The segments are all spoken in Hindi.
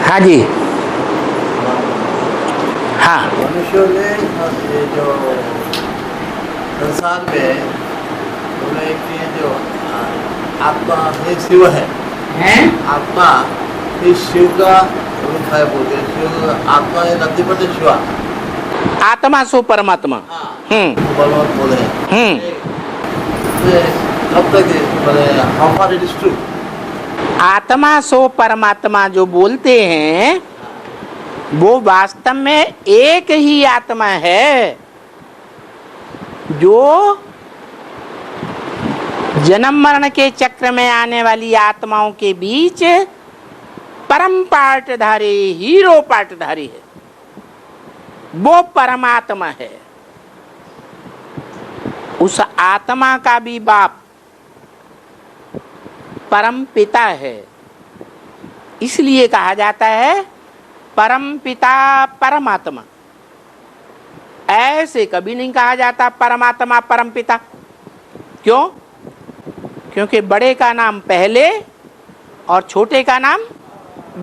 हाँ जी। हाँ। मनुष्यों ने ये जो संसार में बोले कि जो आत्मा ही शिव है, आत्मा ही शिव का रूप है बोलते हैं। शिव आत्मा है नदी पर शिवा, आत्मा सो परमात्मा। परमात्मा बोले हैं। कब तक बोले how far it is true? आत्मा सो परमात्मा जो बोलते हैं वो वास्तव में एक ही आत्मा है जो जन्म मरण के चक्र में आने वाली आत्माओं के बीच परम पार्टधारी, हीरो पार्टधारी है। वो परमात्मा है। उस आत्मा का भी बाप परम पिता है। इसलिए कहा जाता है परम पिता परमात्मा। ऐसे कभी नहीं कहा जाता परमात्मा परम पिता। क्यों? क्योंकि बड़े का नाम पहले और छोटे का नाम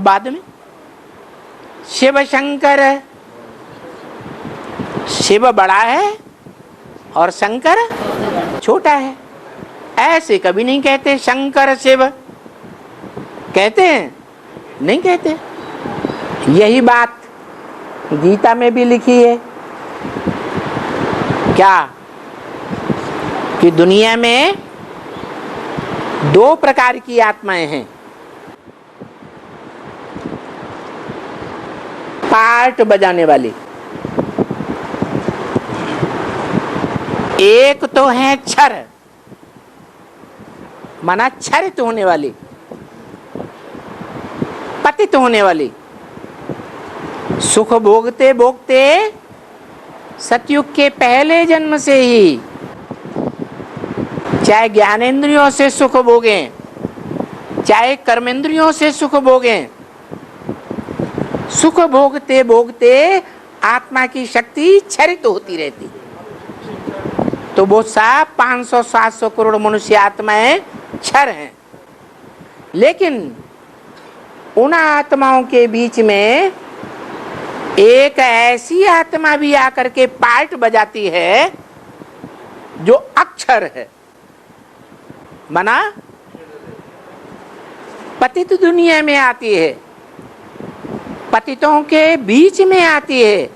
बाद में। शिव शंकर, शिव बड़ा है और शंकर छोटा है। ऐसे कभी नहीं कहते शंकर शिव, कहते हैं? नहीं कहते। यही बात गीता में भी लिखी है। क्या? कि दुनिया में दो प्रकार की आत्माएं हैं। पार्ट बजाने वाली। एक तो है क्षर, माना क्षरित होने वाली, पतित होने वाली। सुख भोगते भोगते सतयुग के पहले जन्म से ही चाहे ज्ञानेंद्रियों से सुख भोगें, चाहे कर्मेंद्रियों से सुख भोगें, सुख भोगते भोगते आत्मा की शक्ति क्षरित होती रहती। तो वो सब 500-700 करोड़ मनुष्य आत्माएं क्षर हैं। लेकिन उन आत्माओं के बीच में एक ऐसी आत्मा भी आकर के पार्ट बजाती है जो अक्षर है। माना पतित दुनिया में आती है, पतितों के बीच में आती है,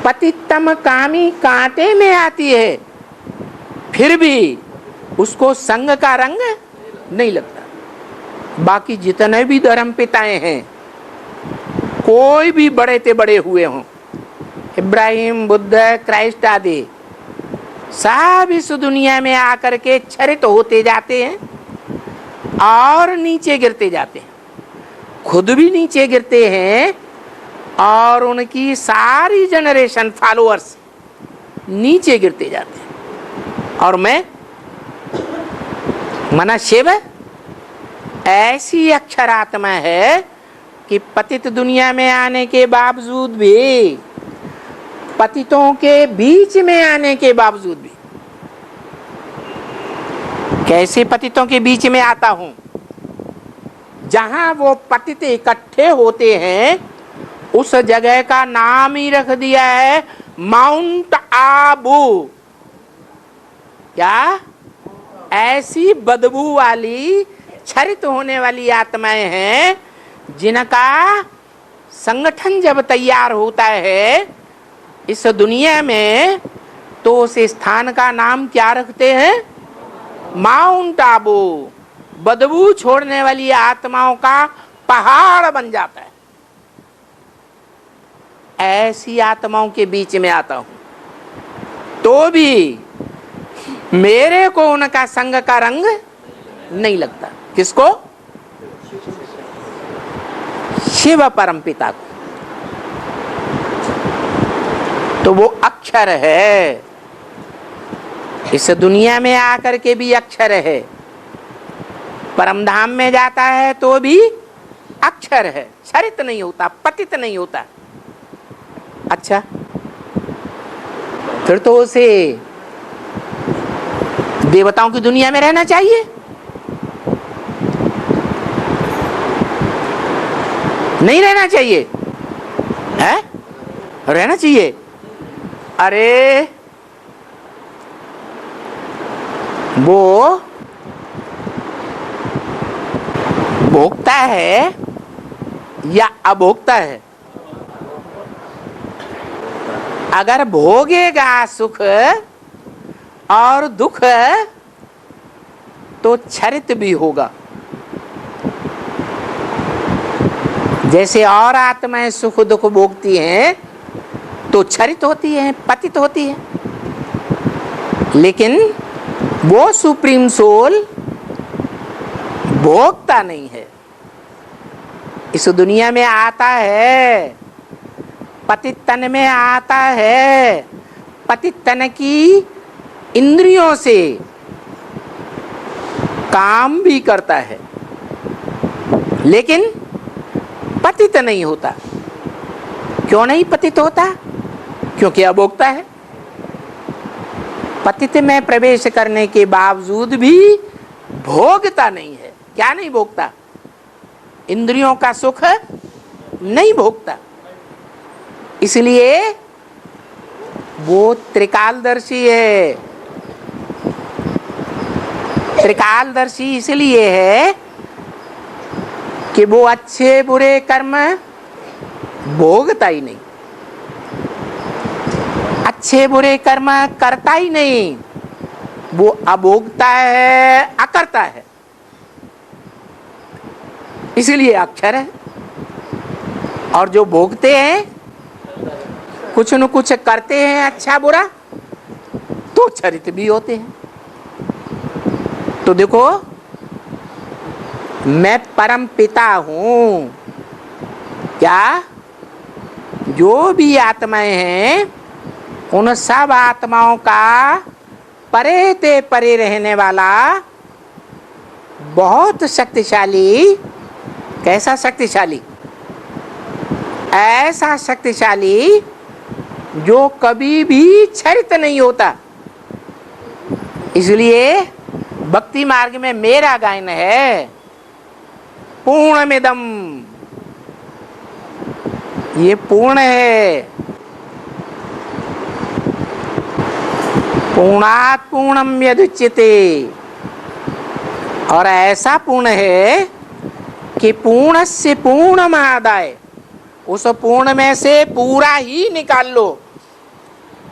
पतितम कामी कांटे में आती है, फिर भी उसको संग का रंग नहीं लगता। बाकी जितने भी धर्म पिताएं हैं, कोई भी बड़े ते बड़े हुए हों, इब्राहिम, बुद्ध, क्राइस्ट आदि, सब इस दुनिया में आकर के क्षरित होते जाते हैं और नीचे गिरते जाते हैं। खुद भी नीचे गिरते हैं और उनकी सारी जनरेशन फॉलोअर्स नीचे गिरते जाते हैं। और मैं मना शिव ऐसी अक्षर आत्मा है कि पतित दुनिया में आने के बावजूद भी, पतितों के बीच में आने के बावजूद भी, कैसे पतितों के बीच में आता हूं? जहां वो पतित इकट्ठे होते हैं उस जगह का नाम ही रख दिया है माउंट आबू। क्या? ऐसी बदबू वाली क्षरित होने वाली आत्माएं हैं जिनका संगठन जब तैयार होता है इस दुनिया में, तो उस स्थान का नाम क्या रखते हैं? माउंट आबू। बदबू छोड़ने वाली आत्माओं का पहाड़ बन जाता है। ऐसी आत्माओं के बीच में आता हूं तो भी मेरे को उनका संग का रंग नहीं लगता। किसको? शिव परम पिता को। तो वो अक्षर है, इस दुनिया में आकर के भी अक्षर है, परमधाम में जाता है तो भी अक्षर है, क्षरित नहीं होता, पतित नहीं होता। अच्छा, फिर तो उसे देवताओं की दुनिया में रहना चाहिए। नहीं रहना चाहिए, है? रहना चाहिए। अरे वो भोगता है या अभोक्ता है? अगर भोगेगा सुख और दुख तो क्षरित भी होगा। जैसे और आत्माएं सुख दुख भोगती हैं तो क्षरित होती हैं, पतित होती हैं, लेकिन वो सुप्रीम सोल भोगता नहीं है। इस दुनिया में आता है, पतित तन में आता है, पतित तन की इंद्रियों से काम भी करता है, लेकिन पतित नहीं होता। क्यों नहीं पतित होता? क्योंकि अभोक्ता है। पतित में प्रवेश करने के बावजूद भी भोगता नहीं है। क्या नहीं भोगता? इंद्रियों का सुख नहीं भोगता। इसलिए वो त्रिकालदर्शी है। त्रिकालदर्शी इसलिए है कि वो अच्छे बुरे कर्म भोगता ही नहीं, अच्छे बुरे कर्म करता ही नहीं, वो अभोगता है, अकर्ता है। इसलिए अक्षर है। और जो भोगते हैं, कुछ न कुछ करते हैं अच्छा बुरा, तो चरित भी होते हैं। तो देखो, मैं परम पिता हूं। क्या? जो भी आत्माएं हैं उन सब आत्माओं का परे ते परे रहने वाला बहुत शक्तिशाली। कैसा शक्तिशाली? ऐसा शक्तिशाली जो कभी भी क्षरित नहीं होता। इसलिए भक्ति मार्ग में मेरा गायन है, पूर्णमिदं, ये पूर्ण है। पूर्णात् पूर्णम यदुच्यते। और ऐसा पूर्ण है कि पूर्ण से पूर्णमादाय, उस पूर्ण में से पूरा ही निकाल लो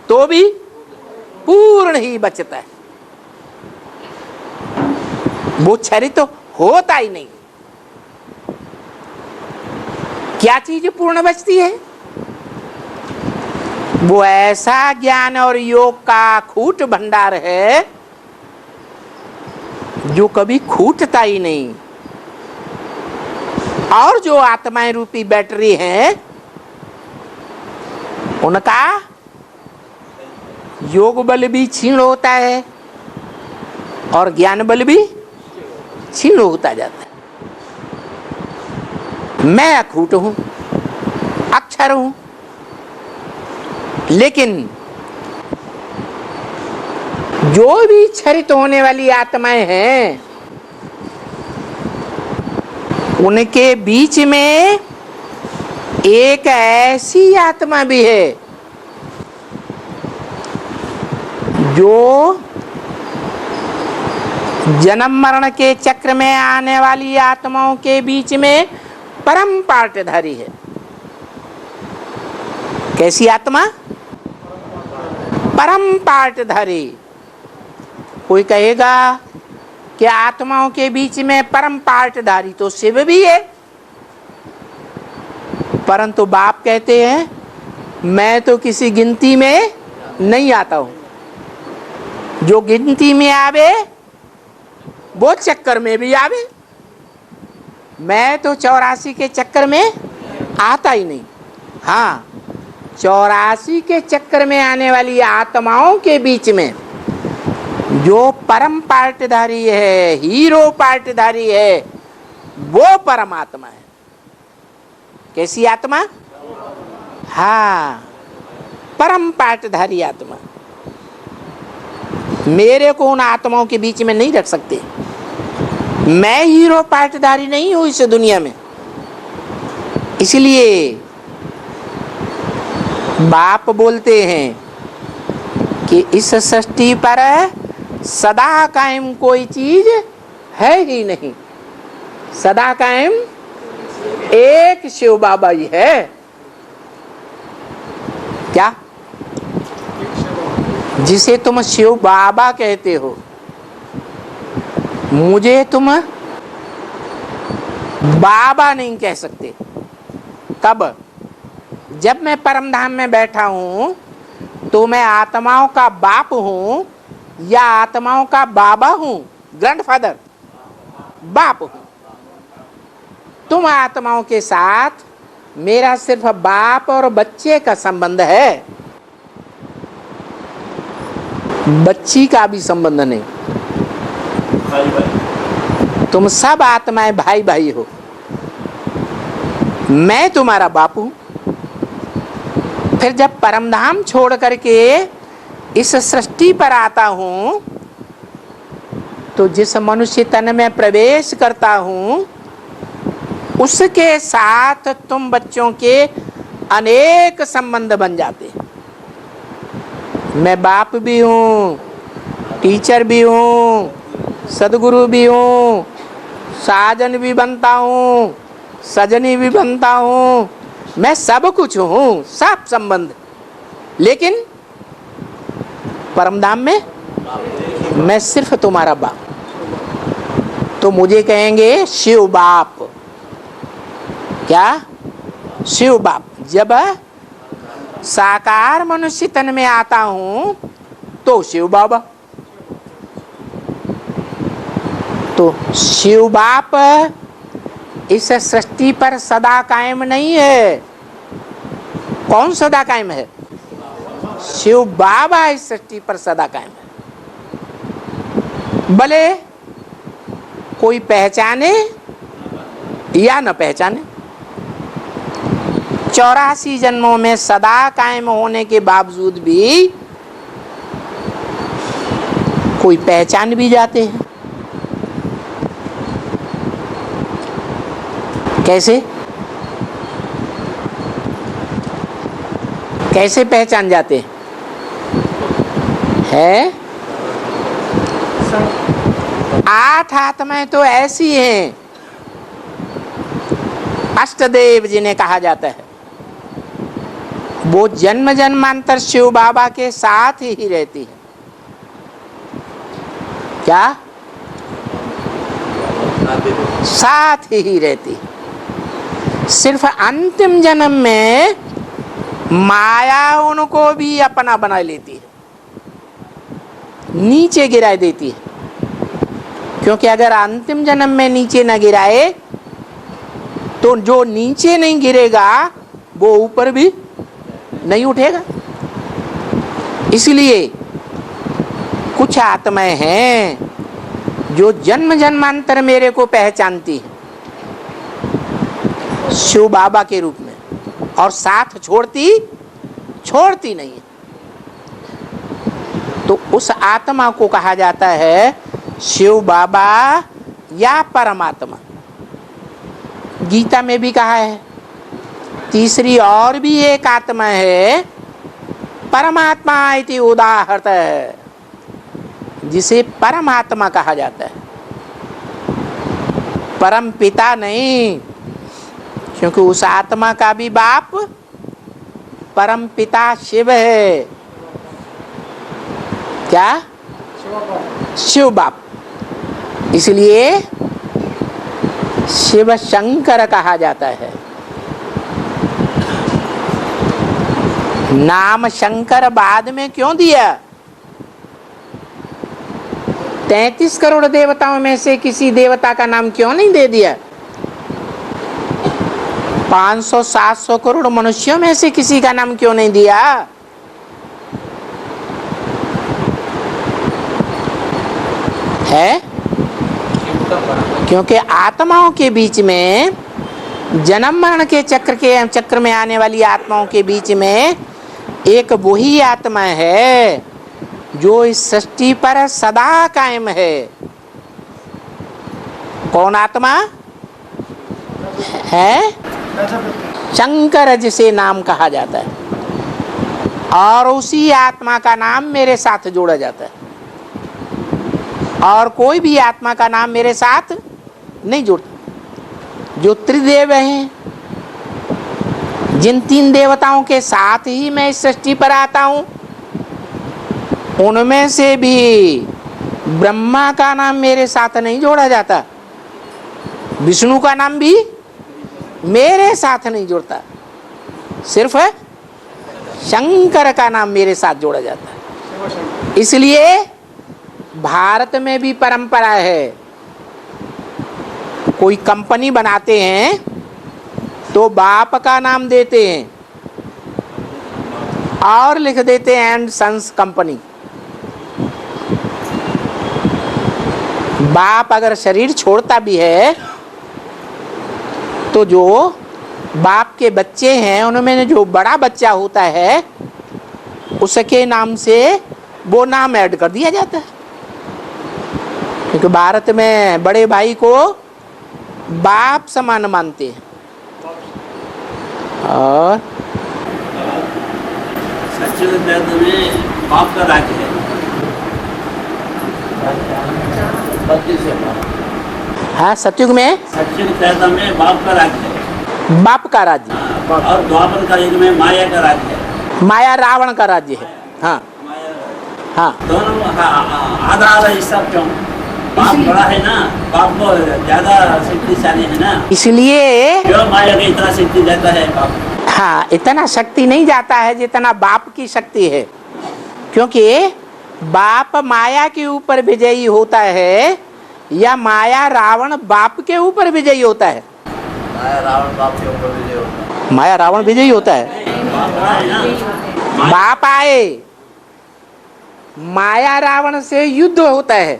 तो भी पूर्ण ही बचता है। वो क्षरित तो होता ही नहीं। क्या चीज पूर्ण बचती है? वो ऐसा ज्ञान और योग का खूट भंडार है जो कभी खूटता ही नहीं। और जो आत्माएं रूपी बैटरी हैं, उनका योग बल भी क्षीण होता है और ज्ञान बल भी क्षीण होता जाता है। मैं अखूट हूं, अक्षर हूं, लेकिन जो भी क्षरित होने वाली आत्माएं हैं उनके बीच में एक ऐसी आत्मा भी है जो जन्म मरण के चक्र में आने वाली आत्माओं के बीच में परम पार्टधारी है। कैसी आत्मा? परम पार्टधारी। कोई कहेगा कि आत्माओं के बीच में परम पार्टधारी तो शिव भी है, परंतु बाप कहते हैं मैं तो किसी गिनती में नहीं आता हूं। जो गिनती में आवे वो चक्कर में भी आवे, मैं तो 84 के चक्कर में आता ही नहीं। हाँ, 84 के चक्कर में आने वाली आत्माओं के बीच में जो परम पार्टधारी है, हीरो पार्टधारी है, वो परमात्मा है। कैसी आत्मा? हाँ, परम पार्टधारी आत्मा। मेरे को उन आत्माओं के बीच में नहीं रख सकते। मैं हीरो पार्टधारी नहीं हूं इस दुनिया में। इसलिए बाप बोलते हैं कि इस सृष्टि पर सदा कायम कोई चीज है ही नहीं, सदा कायम एक शिव बाबा ही है। क्या? जिसे तुम शिव बाबा कहते हो, मुझे तुम बाबा नहीं कह सकते। कब? जब मैं परम धाम में बैठा हूं तो मैं आत्माओं का बाप हूं या आत्माओं का बाबा हूं? ग्रैंडफादर, बाप हूं। तुम आत्माओं के साथ मेरा सिर्फ बाप और बच्चे का संबंध है, बच्ची का भी संबंध नहीं। भाई भाई तुम सब आत्माएं भाई भाई हो। मैं तुम्हारा बाप हूं। फिर जब परमधाम छोड़ करके इस सृष्टि पर आता हूं तो जिस मनुष्य तन में प्रवेश करता हूं उसके साथ तुम बच्चों के अनेक संबंध बन जाते हैं। मैं बाप भी हूं, टीचर भी हूं, सदगुरु भी हूं, साजन भी बनता हूं, सजनी भी बनता हूं, मैं सब कुछ हूं, सब संबंध। लेकिन परमधाम में मैं सिर्फ तुम्हारा बाप। तो मुझे कहेंगे शिव बाप। क्या? शिव बाप। जब साकार मनुष्य तन में आता हूं तो शिव बाबा। तो शिव बाप इस सृष्टि पर सदा कायम नहीं है। कौन सदा कायम है? शिव बाबा इस सृष्टि पर सदा कायम है। भले कोई पहचाने या न पहचाने, 84 जन्मों में सदा कायम होने के बावजूद भी कोई पहचान भी जाते हैं। कैसे? कैसे पहचान जाते हैं? 8 आत्माएं तो ऐसी हैं, अष्टदेव जिन्हें कहा जाता है, वो जन्म जन्मांतर शिव बाबा के साथ ही रहती है। क्या? साथ ही रहती है। सिर्फ अंतिम जन्म में माया उनको भी अपना बना लेती है, नीचे गिरा देती है। क्योंकि अगर अंतिम जन्म में नीचे न गिराए तो जो नीचे नहीं गिरेगा वो ऊपर भी नहीं उठेगा। इसलिए कुछ आत्माएं हैं जो जन्म जन्मांतर मेरे को पहचानती है शिव बाबा के रूप में, और साथ छोड़ती नहीं है। तो उस आत्मा को कहा जाता है शिव बाबा या परमात्मा। गीता में भी कहा है। तीसरी और भी एक आत्मा है, परमात्मा इति उदाहरत है, जिसे परमात्मा कहा जाता है। परम पिता नहीं, क्योंकि उस आत्मा का भी बाप परम पिता शिव है। क्या? शिव बाप। इसलिए शिव शंकर कहा जाता है। नाम शंकर बाद में क्यों दिया? 33 करोड़ देवताओं में से किसी देवता का नाम क्यों नहीं दे दिया? 500-700 करोड़ मनुष्यों में से किसी का नाम क्यों नहीं दिया? है? क्योंकि आत्माओं के बीच में, जन्म मरण के चक्र में आने वाली आत्माओं के बीच में एक वही आत्मा है जो इस सृष्टि पर सदा कायम है। कौन आत्मा है? शंकर जिसे नाम कहा जाता है, और उसी आत्मा का नाम मेरे साथ जोड़ा जाता है, और कोई भी आत्मा का नाम मेरे साथ नहीं जुड़ता। जो त्रिदेव हैं, जिन 3 देवताओं के साथ ही मैं इस सृष्टि पर आता हूं, उनमें से भी ब्रह्मा का नाम मेरे साथ नहीं जोड़ा जाता, विष्णु का नाम भी मेरे साथ नहीं जुड़ता, सिर्फ शंकर का नाम मेरे साथ जोड़ा जाता है। इसलिए भारत में भी परंपरा है, कोई कंपनी बनाते हैं तो बाप का नाम देते हैं और लिख देते हैं एंड सन्स कंपनी। बाप अगर शरीर छोड़ता भी है तो जो बाप के बच्चे हैं उनमें जो बड़ा बच्चा होता है उसके नाम से वो नाम ऐड कर दिया जाता है, क्योंकि भारत में बड़े भाई को बाप समान मानते हैं। और सच्युग में बाप का राज्य है, हाँ सतयुग में बाप का राज्य है, बाप का राज्य, और द्वापर का युग में माया का राज्य है, माया रावण का राज्य है। हाँ हाँ, दोनों आधा आधा हिस्सा क्यों? बाप बड़ा है ना, बाप को ज्यादा शक्तिशाली है ना, इसलिए क्यों माया का इतना शक्ति देता है बाप? हाँ, इतना शक्ति नहीं जाता है जितना बाप की शक्ति है, क्योंकि बाप माया के ऊपर विजयी होता है या माया रावण बाप के ऊपर विजयी होता है? माया रावण बाप के ऊपर विजय होता है। माया रावण विजयी होता है। बाप बड़ा है ना, बाप आए, माया रावण से युद्ध होता है।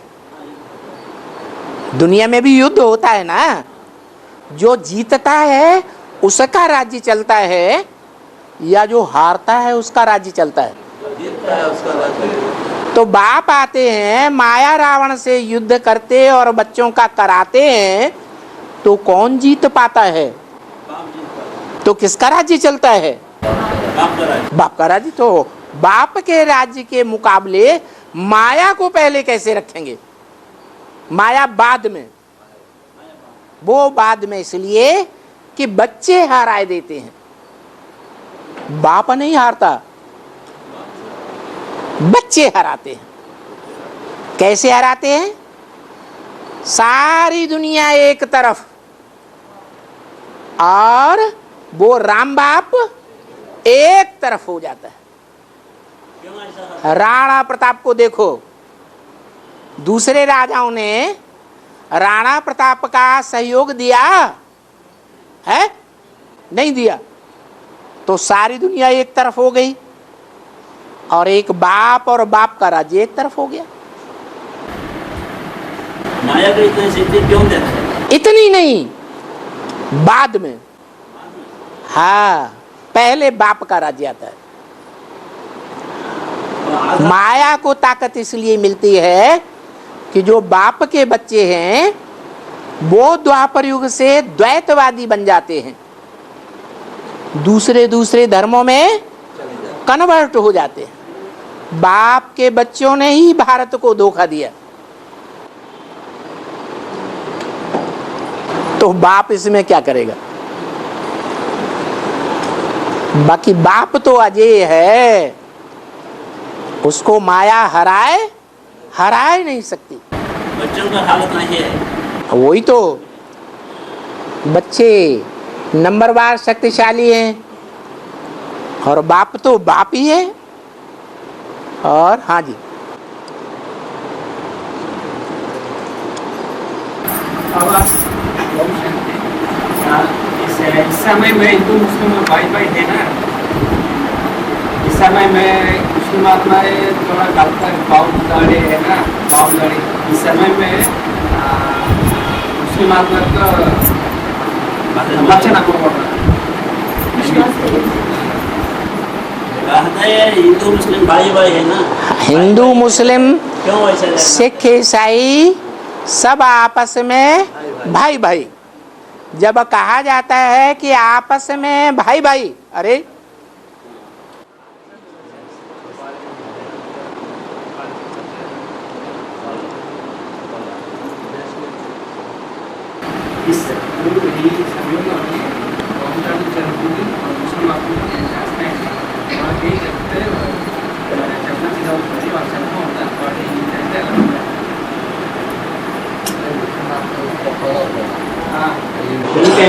दुनिया में भी युद्ध होता है ना, जो जीतता है उसका राज्य चलता है या जो हारता है उसका राज्य चलता है? जीतता है उसका राज्य। तो बाप आते हैं, माया रावण से युद्ध करते और बच्चों का कराते हैं, तो कौन जीत पाता है? बाप जीतता है। तो किसका राज्य चलता है? बाप का राज्य। बाप का राज्य। तो बाप के राज्य के मुकाबले माया को पहले कैसे रखेंगे? माया बाद में, वो बाद में, इसलिए कि बच्चे हराए देते हैं, बाप नहीं हारता, बच्चे हराते हैं। कैसे हराते हैं? सारी दुनिया एक तरफ और वो राम बाप एक तरफ हो जाता है। क्यों ऐसा? राणा प्रताप को देखो, दूसरे राजाओं ने राणा प्रताप का सहयोग दिया है? नहीं दिया। तो सारी दुनिया एक तरफ हो गई और एक बाप और बाप का राज्य एक तरफ हो गया। माया को इतनी शक्ति क्यों देता है? इतनी नहीं, बाद में। हाँ, पहले बाप का राज्य आता है। माया को ताकत इसलिए मिलती है कि जो बाप के बच्चे हैं वो द्वापर युग से द्वैतवादी बन जाते हैं, दूसरे दूसरे धर्मों में कन्वर्ट हो जाते हैं। बाप के बच्चों ने ही भारत को धोखा दिया, तो बाप इसमें क्या करेगा? बाकी बाप तो अजय है, उसको माया हराए नहीं सकती। बच्चों का हालत नहीं है। वही तो, बच्चे नंबरवार शक्तिशाली हैं और बाप तो बाप ही है। और हाँ जी, इस समय में हिंदू मुस्लिम भाई थे ना, इस समय में कृष्ण महात्मा थोड़ा गलत पाव लड़े है ना, पाव लड़े। इस समय में मुस्लिम महात्मा का बच्चा को हिंदू मुस्लिम भाई है ना, हिंदू मुस्लिम क्यों ऐसा? सिख ईसाई सब आपस में भाई भाई, जब कहा जाता है कि आपस में भाई भाई, अरे इस ही समय में बहुत जरूरी और मुस्लिम आपको शास्त्र है और ये जगते जब से जाओ बड़ी और सब होता है और ये कहते हैं हाँ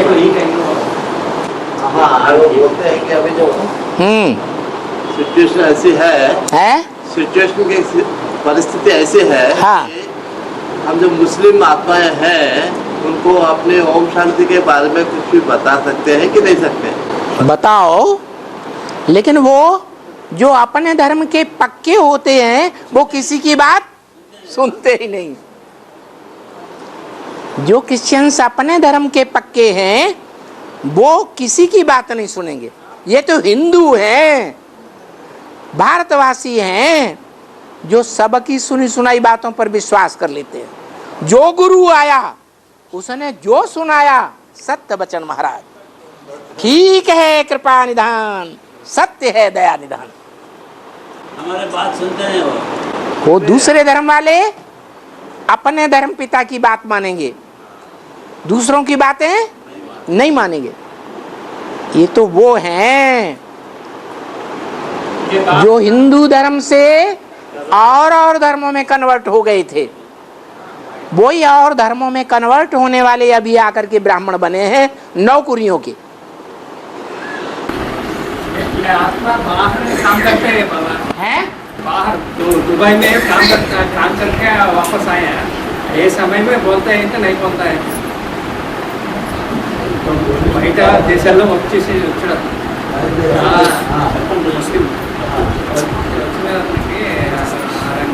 ठीक है हाँ, वो बोलते हैं कि अभी जो सिचुएशन ऐसी है, सिचुएशन की परिस्थिति ऐसी है हाँ। कि हम जो मुस्लिम आत्माएं हैं उनको अपने ओम शांति के बारे में कुछ भी बता सकते हैं कि नहीं सकते? बताओ। लेकिन वो जो अपने धर्म के पक्के होते हैं वो किसी की बात सुनते ही नहीं। जो क्रिश्चियंस अपने धर्म के पक्के हैं वो किसी की बात नहीं सुनेंगे। ये तो हिंदू हैं, भारतवासी हैं, जो सबकी सुनी सुनाई बातों पर विश्वास कर लेते हैं। जो गुरु आया उसने जो सुनाया सत्य वचन महाराज, ठीक है कृपा निधान, सत्य है दया निधान। हमारे बात सुनते हैं वो दूसरे धर्म वाले अपने धर्म पिता की बात मानेंगे, दूसरों की बातें नहीं मानेंगे। ये तो वो हैं जो हिंदू धर्म से और धर्मों में कन्वर्ट हो गए थे। वही और धर्मों में कन्वर्ट होने वाले अभी आकर के ब्राह्मण बने हैं नौकरियों के। आत्मा बाहर काम करते हैं बाबा हैं, बाहर तो दुबई में काम करके वापस आए हैं। ये समय में बोलते हैं तो नहीं बोलता है బయట దేశాల్లో వచ్చేసి వచ్చాడు ముస్లిం వచ్చిన అతనికి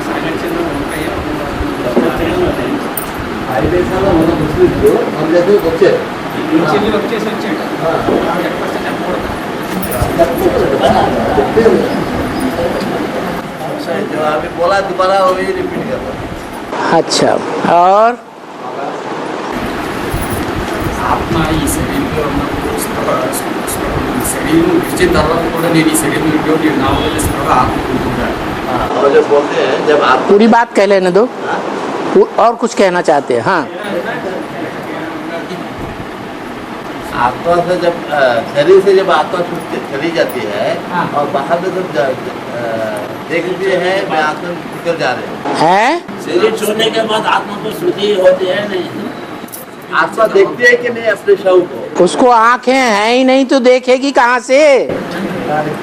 సాయంత్రం ఉంటాయి చెల్లి వచ్చేసి వచ్చాడు जो अभी बोला दोबारा वही रिपीट कर रहा। अच्छा, और ఆత్మ ఈ శరీరంలో ఉన్నప్పుడు శరీరం విడిచిన తర్వాత కూడా నేను ఈ శరీరం ఉంటే నా వల్ల స్పృహ ఆత్మ ఉంటుంటాను। और जो बोलते हैं जब आप पूरी बात कह लेने दो, और कुछ कहना चाहते हैं? हाँ, आत्मा से जब शरीर से जब आत्मा छूट चली जाती है और बाहर में जब देखती है मैं आत्मा निकल जा रहे है? शरीर छोड़ने के बाद आत्मा को श्रुति होती है नहीं? आत्मा देखती है कि नहीं अपने शव को? उसको आंखें हैं ही नहीं तो देखेगी कहाँ से?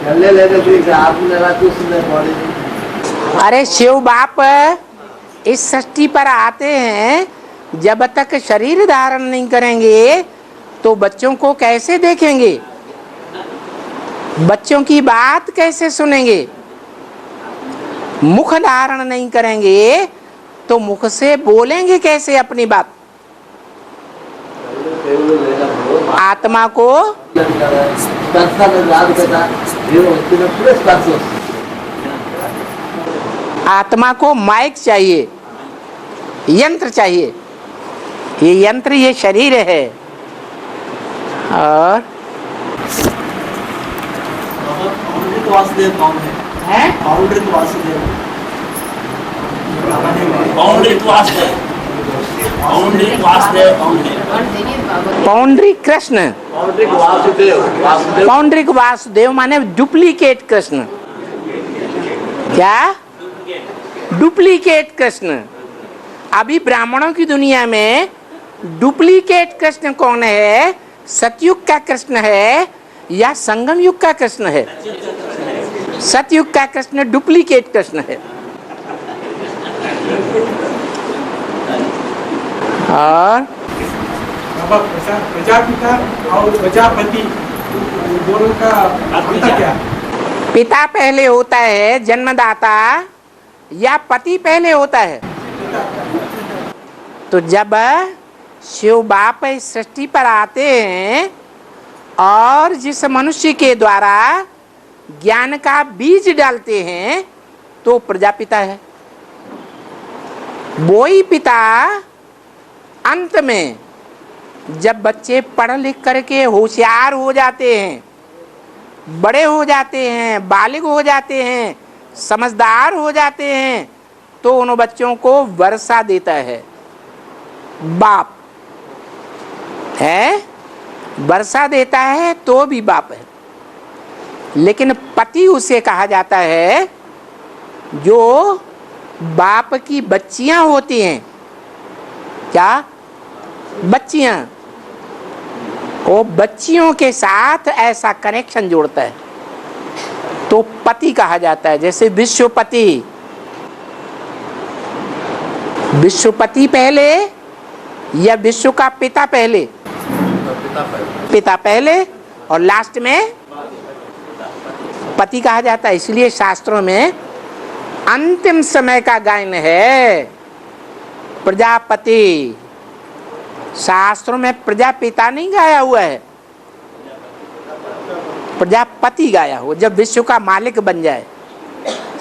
चलने लेने से आत्मा लगा तो उसने बॉडी। अरे शिव बाप इस सृष्टि पर आते हैं, जब तक शरीर धारण नहीं करेंगे तो बच्चों को कैसे देखेंगे, बच्चों की बात कैसे सुनेंगे? मुख धारण नहीं करेंगे तो मुख से बोलेंगे कैसे अपनी बात? आत्मा को आत्मा को माइक चाहिए, यंत्र चाहिए। ये यंत्र ये शरीर है। और वासुदेव कौन है? बाउंड्री वासुदेव कौन है? पौंड्रिक कृष्ण। वासुदेव वासुदेव पौंड्रिक वासुदेव माने डुप्लीकेट कृष्ण। क्या? डुप्लीकेट कृष्ण। अभी ब्राह्मणों की दुनिया में डुप्लीकेट कृष्ण कौन है? सतयुग का कृष्ण है या संगम युग का कृष्ण है? सतयुग का कृष्ण डुप्लीकेट कृष्ण है। और प्रजापिता और प्रजापति दोनों का अंतर क्या? पिता पहले होता है जन्मदाता या पति पहले होता है? तो जब शिव बाप इस सृष्टि पर आते हैं और जिस मनुष्य के द्वारा ज्ञान का बीज डालते हैं तो प्रजापिता है। वो ही पिता अंत में जब बच्चे पढ़ लिख करके होशियार हो जाते हैं, बड़े हो जाते हैं, बालिग हो जाते हैं, समझदार हो जाते हैं, तो उन बच्चों को वर्षा देता है बाप है, वर्षा देता है तो भी बाप है। लेकिन पति उसे कहा जाता है जो बाप की बच्चियां होती हैं। क्या? बच्चियां। वो बच्चियों के साथ ऐसा कनेक्शन जोड़ता है तो पति कहा जाता है। जैसे विश्वपति, विश्वपति पहले या विश्व का पिता पहले? पिता पहले और लास्ट में पति कहा जाता है। इसलिए शास्त्रों में अंतिम समय का गायन है प्रजापति। शास्त्रों में प्रजापिता नहीं गाया हुआ है, प्रजापति गाया हुआ। जब विश्व का मालिक बन जाए,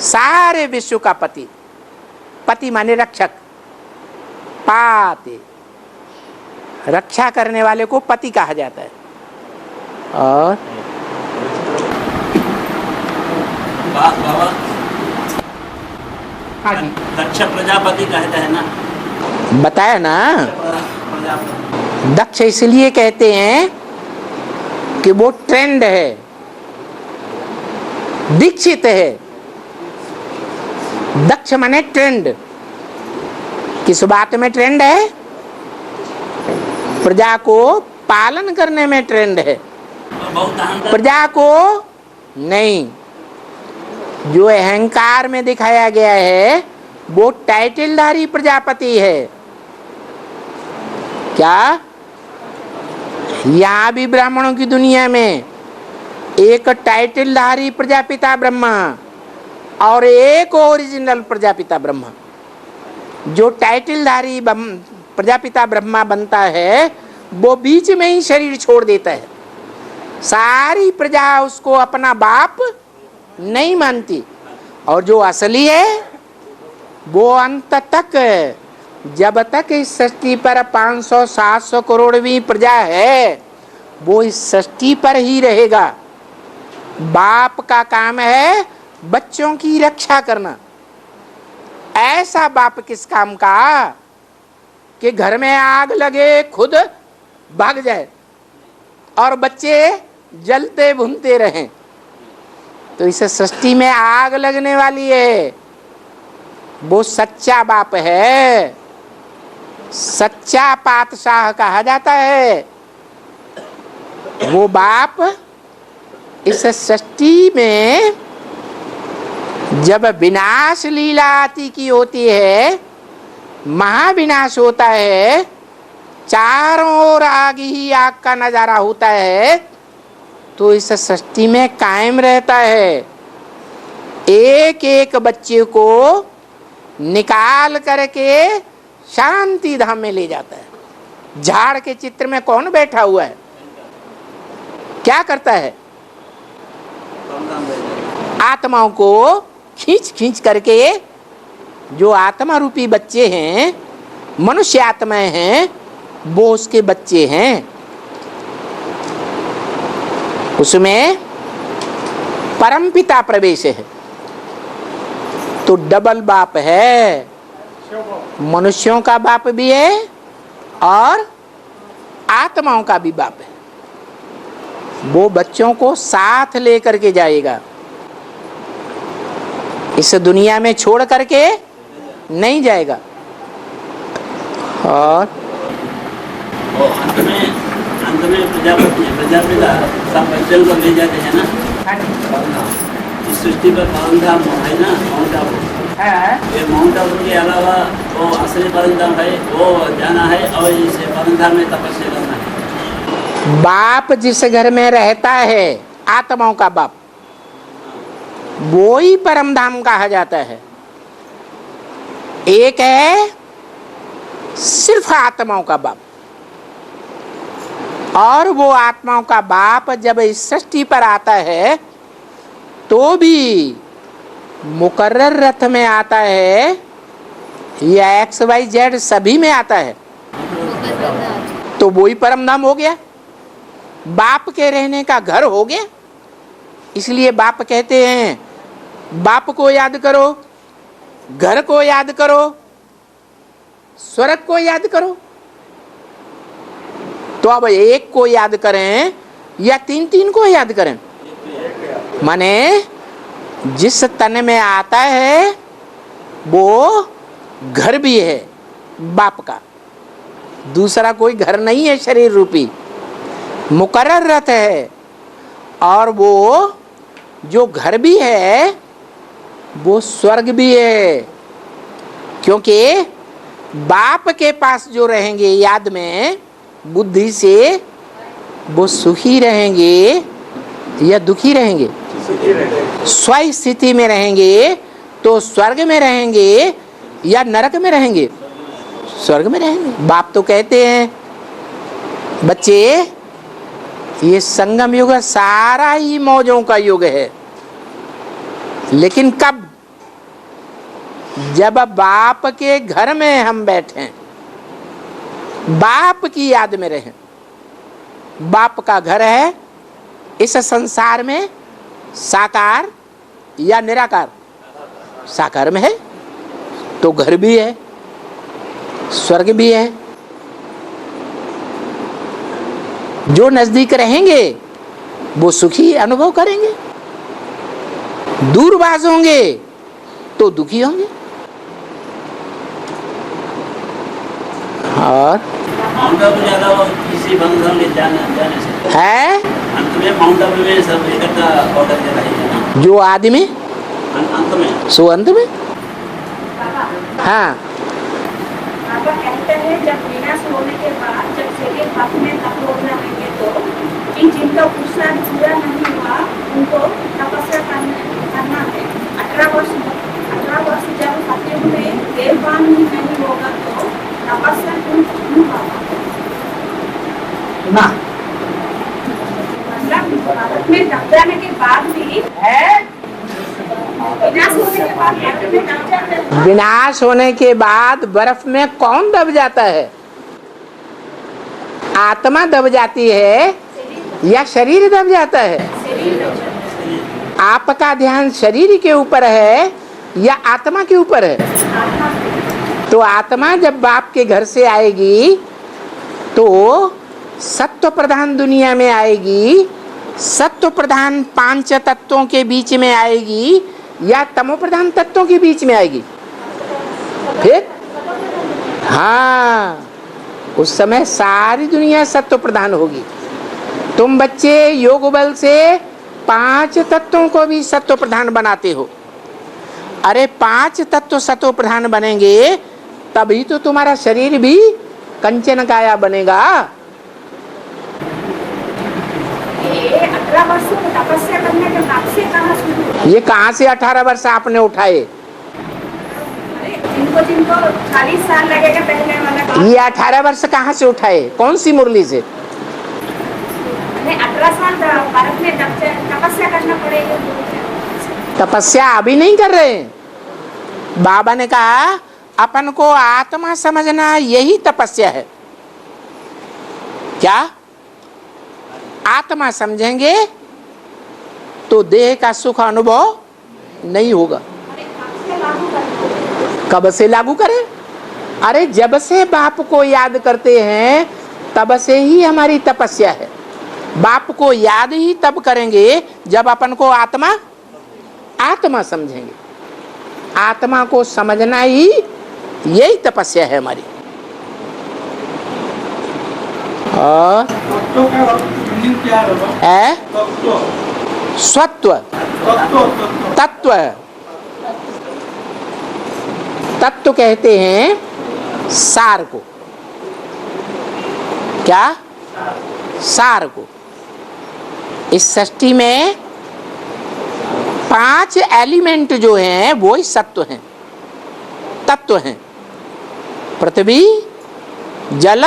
सारे विश्व का पति, पति माने रक्षक, पाते, रक्षा करने वाले को पति कहा जाता है। और बाबा दक्ष प्रजापति कहते हैं ना, बताया ना। प्रजापति दक्ष इसलिए कहते हैं कि वो ट्रेंड है, दीक्षित है। दक्ष माने ट्रेंड। किस बात में ट्रेंड है? प्रजा को पालन करने में ट्रेंड है, बहुत अहंकार। प्रजा को नहीं। जो अहंकार में दिखाया गया है वो टाइटलधारी प्रजापति है। क्या? यहां भी ब्राह्मणों की दुनिया में एक टाइटलधारी प्रजापिता ब्रह्मा और एक ओरिजिनल प्रजापिता ब्रह्मा। जो टाइटलधारी प्रजापिता ब्रह्मा बनता है वो बीच में ही शरीर छोड़ देता है। सारी प्रजा उसको अपना बाप नहीं मानती। और जो असली है वो अंत तक, जब तक इस सृष्टि पर 500-700 करोड़वीं प्रजा है, वो इस सृष्टि पर ही रहेगा। बाप का काम है बच्चों की रक्षा करना। ऐसा बाप किस काम का कि घर में आग लगे खुद भाग जाए और बच्चे जलते भुनते रहें। तो इस सृष्टि में आग लगने वाली है, वो सच्चा बाप है, सच्चा पातशाह कहा जाता है। वो बाप इस सृष्टि में जब विनाश लीला आती की होती है, महाविनाश होता है, चारों ओर आग ही आग का नजारा होता है, तो इस सृष्टि में कायम रहता है। एक एक बच्चे को निकाल करके शांति धाम में ले जाता है। झाड़ के चित्र में कौन बैठा हुआ है? क्या करता है? आत्माओं को खींच खींच करके, जो आत्मा रूपी बच्चे हैं, मनुष्य आत्माएं हैं, वो उसके बच्चे हैं। उसमें परमपिता प्रवेश है। तो डबल बाप है, मनुष्यों का बाप भी है और आत्माओं का भी बाप है। वो बच्चों को साथ लेकर के जाएगा, इस दुनिया में छोड़ करके नहीं जाएगा। और अंत में प्रजापिता सब बच्चों को ले जाते हैं ना। इस सृष्टि पर परमधाम है ना, माउंट आबू। ये माउंट आबू के अलावा वो असली परमधाम है, वो जाना है और इस परमधाम में तपस्या करना है। बाप जिस घर में रहता है, आत्माओं का बाप, वो ही परमधाम कहा जाता है। एक है सिर्फ आत्माओं का बाप, और वो आत्माओं का बाप जब इस सृष्टि पर आता है तो भी मुकर्रर रथ में आता है या XYZ सभी में आता है। तो वो ही परम धाम हो गया, बाप के रहने का घर हो गया। इसलिए बाप कहते हैं बाप को याद करो, घर को याद करो, स्वर्ग को याद करो। तो अब एक को याद करें या तीन तीन को याद करें? माने जिस तन में आता है वो घर भी है बाप का, दूसरा कोई घर नहीं है शरीर रूपी, मुकर्रर रत है। और वो जो घर भी है वो स्वर्ग भी है, क्योंकि बाप के पास जो रहेंगे याद में बुद्धि से, वो सुखी रहेंगे या दुखी रहेंगे? स्व स्थिति में रहेंगे तो स्वर्ग में रहेंगे या नरक में रहेंगे? स्वर्ग में रहेंगे। बाप तो कहते हैं बच्चे ये संगम युग सारा ही मौजों का युग है, लेकिन कब? जब बाप के घर में हम बैठे, बाप की याद में रहें। बाप का घर है इस संसार में साकार या निराकार? साकार में है तो घर भी है, स्वर्ग भी है। जो नजदीक रहेंगे वो सुखी अनुभव करेंगे, दूरबाज होंगे तो दुखी होंगे। और माउंट आबू ज्यादा वो किसी बंधन में जाने से है अंत में माउंट आबू में सब इकट्ठा ऑर्डर देना है ना, जो आदमी अंत में सो अंत में। हाँ, बाबा कहते हैं जब विनाश होने के बाद जब शरीर भाव में तप हो जाएंगे तो कि जिनका पूछना पूरा नहीं हुआ उनको तपस्या करना है। 18 वर्ष जब सत्युग में देववान ही नहीं होगा तो तपस्या क्यों होगा? मतलब भारत में दब जाने के बाद भी विनाश होने के बाद भारत में दब जाते हैं। विनाश होने के बाद बर्फ में कौन दब जाता है? आत्मा दब जाती है या शरीर दब जाता है? आपका ध्यान शरीर के ऊपर है या आत्मा के ऊपर है? तो आत्मा जब बाप के घर से आएगी तो सत्व प्रधान दुनिया में आएगी, सत्व प्रधान 5 तत्वों के बीच में आएगी या तमो प्रधान तत्वों के बीच में आएगी? फिर हाँ, उस समय सारी दुनिया सत्व प्रधान होगी। तुम बच्चे योग बल से 5 तत्वों को भी सत्व प्रधान बनाते हो। अरे 5 तत्व सत्व प्रधान बनेंगे तभी तो तुम्हारा शरीर भी कंचन काया बनेगा। 18 वर्ष तपस्या करने के बाद से कहाँ शुरू? ये कहाँ से 18 वर्ष आपने उठाए? जिनको 40 साल लगेगा पहले वाला। ये 18 वर्ष कहाँ से उठाए? कौन सी मुरली से? 18 साल भारत में तपस्या करना पड़ेगा। तपस्या अभी नहीं कर रहे हैं। बाबा ने कहा अपन को आत्मा समझना यही तपस्या है। क्या? आत्मा समझेंगे तो देह का सुख अनुभव नहीं होगा। कब से लागू करें? अरे जब से बाप को याद करते हैं तब से ही हमारी तपस्या है। बाप को याद ही तब करेंगे जब अपन को आत्मा समझेंगे। आत्मा को समझना ही यही तपस्या है हमारी। और क्या है स्वत्व तत्व। तत्व कहते हैं सार को। क्या? सार को। इस सृष्टि में 5 एलिमेंट जो हैं वो ही सत्व हैं, तत्व हैं। पृथ्वी, जल,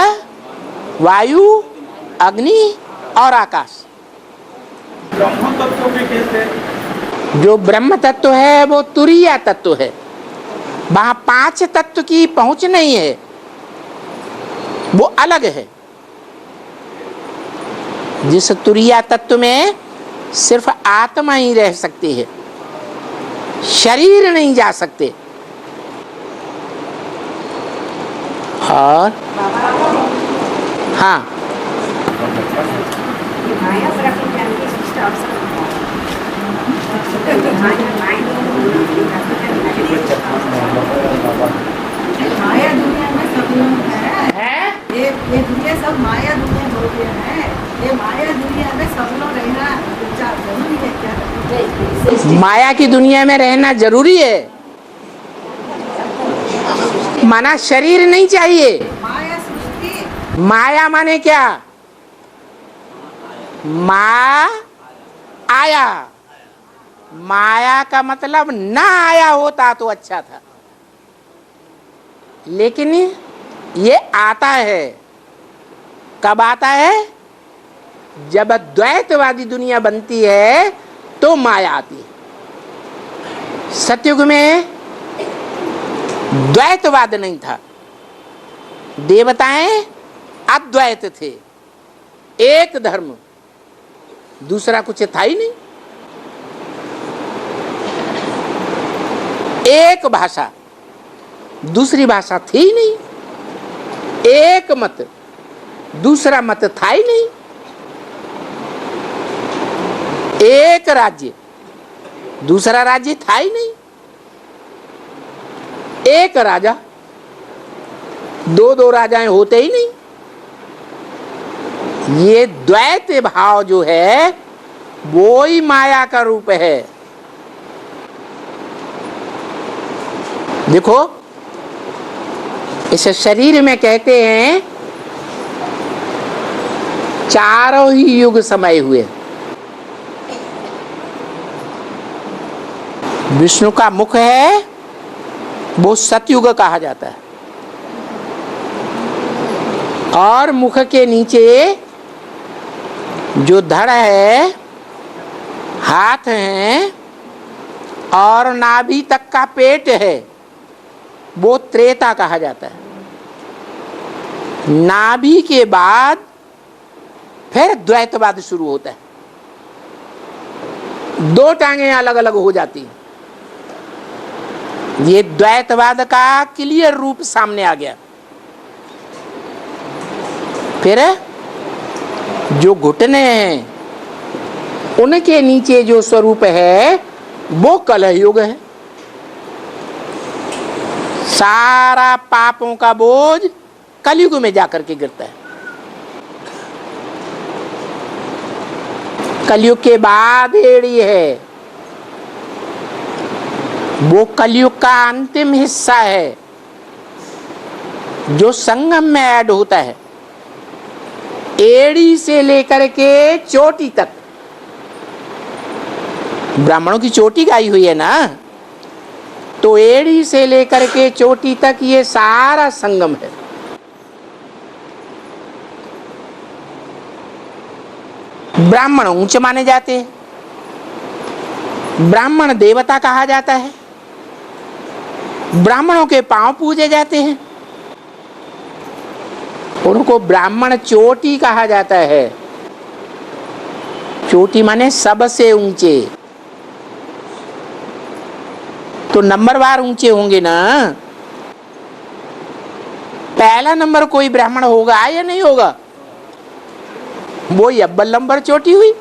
वायु, अग्नि और आकाश। ब्रह्म तत्व में कैसे? जो ब्रह्म तत्व है वो तुरीय तत्व है। वहां 5 तत्व की पहुंच नहीं है, वो अलग है। जिस तुरीया तत्व में सिर्फ आत्मा ही रह सकती है, शरीर नहीं जा सकते। और हाँ, माया प्रकृति ज्ञान की शिष्ट अवसर माया दुनिया में सब लोग है। ये दुनिया सब माया दुनिया हो गया है। ये माया दुनिया में सब लोग रहना जरूरी है क्या? माया की दुनिया में रहना जरूरी है, माना शरीर नहीं चाहिए। माया सृष्टि, माया माने क्या? आया, माया का मतलब ना आया होता तो अच्छा था, लेकिन ये आता है। कब आता है? जब द्वैतवादी दुनिया बनती है तो माया आती है। सतयुग में द्वैतवाद नहीं था, देवताएं अद्वैत थे, एक धर्म, दूसरा कुछ था ही नहीं। एक भाषा, दूसरी भाषा थी ही नहीं। एक मत, दूसरा मत था ही नहीं। एक राज्य, दूसरा राज्य था ही नहीं। एक राजा, दो राजाएं होते ही नहीं। ये द्वैत भाव जो है वो ही माया का रूप है। देखो, इस शरीर में कहते हैं चारों ही युग समय हुए। विष्णु का मुख है वो सतयुग कहा जाता है, और मुख के नीचे जो धड़ है, हाथ हैं और नाभि तक का पेट है वो त्रेता कहा जाता है। नाभि के बाद फिर द्वैतवाद शुरू होता है। दो टांगें अलग अलग हो जाती हैं। ये द्वैतवाद का क्लियर रूप सामने आ गया। फिर जो घुटने हैं उनके नीचे जो स्वरूप है वो कलह युग है। सारा पापों का बोझ कलयुग में जाकर के गिरता है। कलयुग के बाद एड़ी है, वो कलयुग का अंतिम हिस्सा है जो संगम में ऐड होता है। एड़ी से लेकर के चोटी तक, ब्राह्मणों की चोटी गाई हुई है ना, तो एड़ी से लेकर के चोटी तक ये सारा संगम है। ब्राह्मण ऊंचे माने जाते हैं, ब्राह्मण देवता कहा जाता है, ब्राह्मणों के पांव पूजे जाते हैं, उनको ब्राह्मण चोटी कहा जाता है। चोटी माने सबसे ऊंचे, तो नंबरवार ऊंचे होंगे ना। पहला नंबर कोई ब्राह्मण होगा या नहीं होगा? वो अव्वल नंबर चोटी हुई।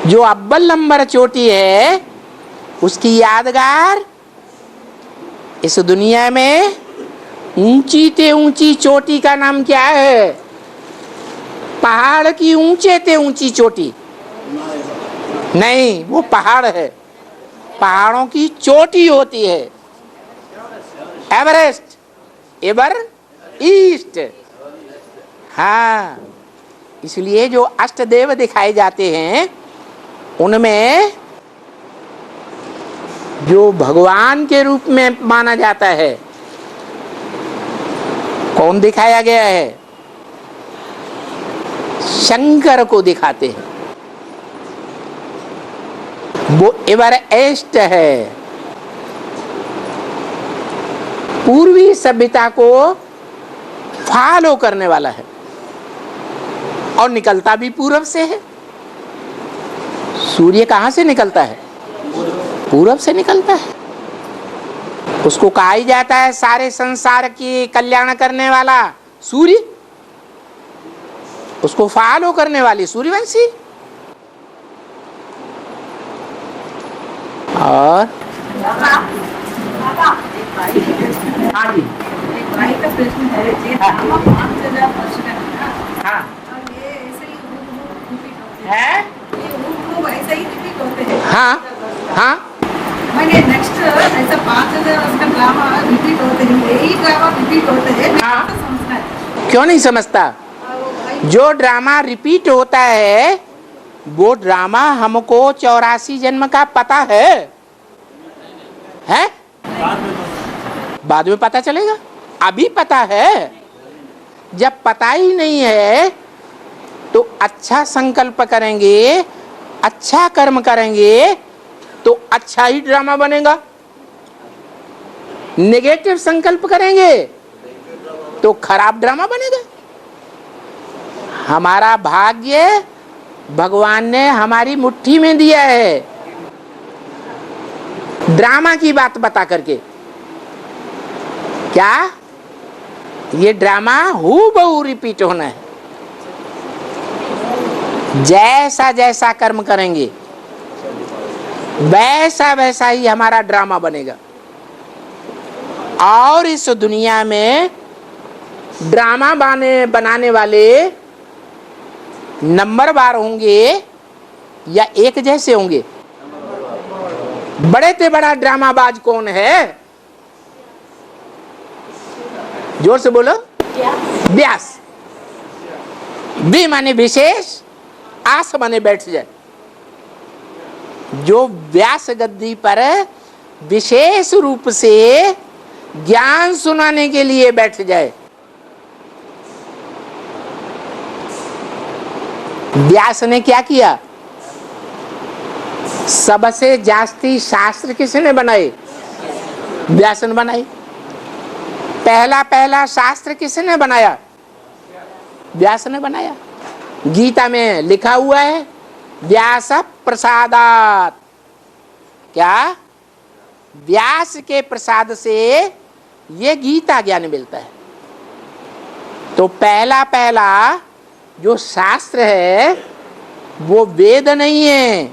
जो अव्वल नंबर चोटी है उसकी यादगार इस दुनिया में ऊंची ते ऊंची चोटी का नाम क्या है? पहाड़ की ऊंचे ते ऊंची चोटी नहीं, वो पहाड़ है। पहाड़ों की चोटी होती है एवरेस्ट, एवर ईस्ट। हाँ, इसलिए जो अष्टदेव दिखाए जाते हैं उनमें जो भगवान के रूप में माना जाता है कौन दिखाया गया है? शंकर को दिखाते हैं। वो एवरेस्ट है, पूर्वी सभ्यता को फॉलो करने वाला है। और निकलता भी पूरब से है। सूर्य कहां से निकलता है? पूरब से निकलता है। उसको कहा ही जाता है सारे संसार की कल्याण करने वाला सूर्य, उसको फॉलो करने वाली सूर्यवंशी। और हाँ जी, एक भाई का प्रश्न है जी, हम 5000 वर्ष का है ना, हाँ और ये ऐसे ही रिपीट होते है, हैं, ये ऐसे ही रिपीट होते हैं। हाँ हाँ मैंने नेक्स्ट ऐसा 5000 वर्ष का ड्रामा रिपीट होते हैं, यही ड्रामा रिपीट होते हैं, हाँ। तो समझना है। क्यों नहीं समझता? वो भाई जो ड्रामा रिपीट होता है वो ड्रामा हमको 84 जन्म का पता है? बाद में पता चलेगा, अभी पता है। जब पता ही नहीं है तो अच्छा संकल्प करेंगे, अच्छा कर्म करेंगे तो अच्छा ही ड्रामा बनेगा। नेगेटिव संकल्प करेंगे तो खराब ड्रामा बनेगा। हमारा भाग्य भगवान ने हमारी मुट्ठी में दिया है, ड्रामा की बात बता करके। क्या ये ड्रामा हूबहू रिपीट होना है? जैसा जैसा कर्म करेंगे वैसा वैसा ही हमारा ड्रामा बनेगा। और इस दुनिया में ड्रामा बनाने वाले नंबरवार होंगे या एक जैसे होंगे? बड़े से बड़ा ड्रामाबाज कौन है? जोर से बोलो। व्यास। बी माने विशेष, आस माने बैठ जाए। जो व्यास गद्दी पर विशेष रूप से ज्ञान सुनाने के लिए बैठ जाए, व्यास ने क्या किया? सबसे जास्ती शास्त्र किसने बनाए? व्यास ने बनाए। पहला शास्त्र किसने बनाया? व्यास ने बनाया। गीता में लिखा हुआ है व्यास प्रसादात। क्या? व्यास के प्रसाद से ये गीता ज्ञान मिलता है। तो पहला जो शास्त्र है वो वेद नहीं है,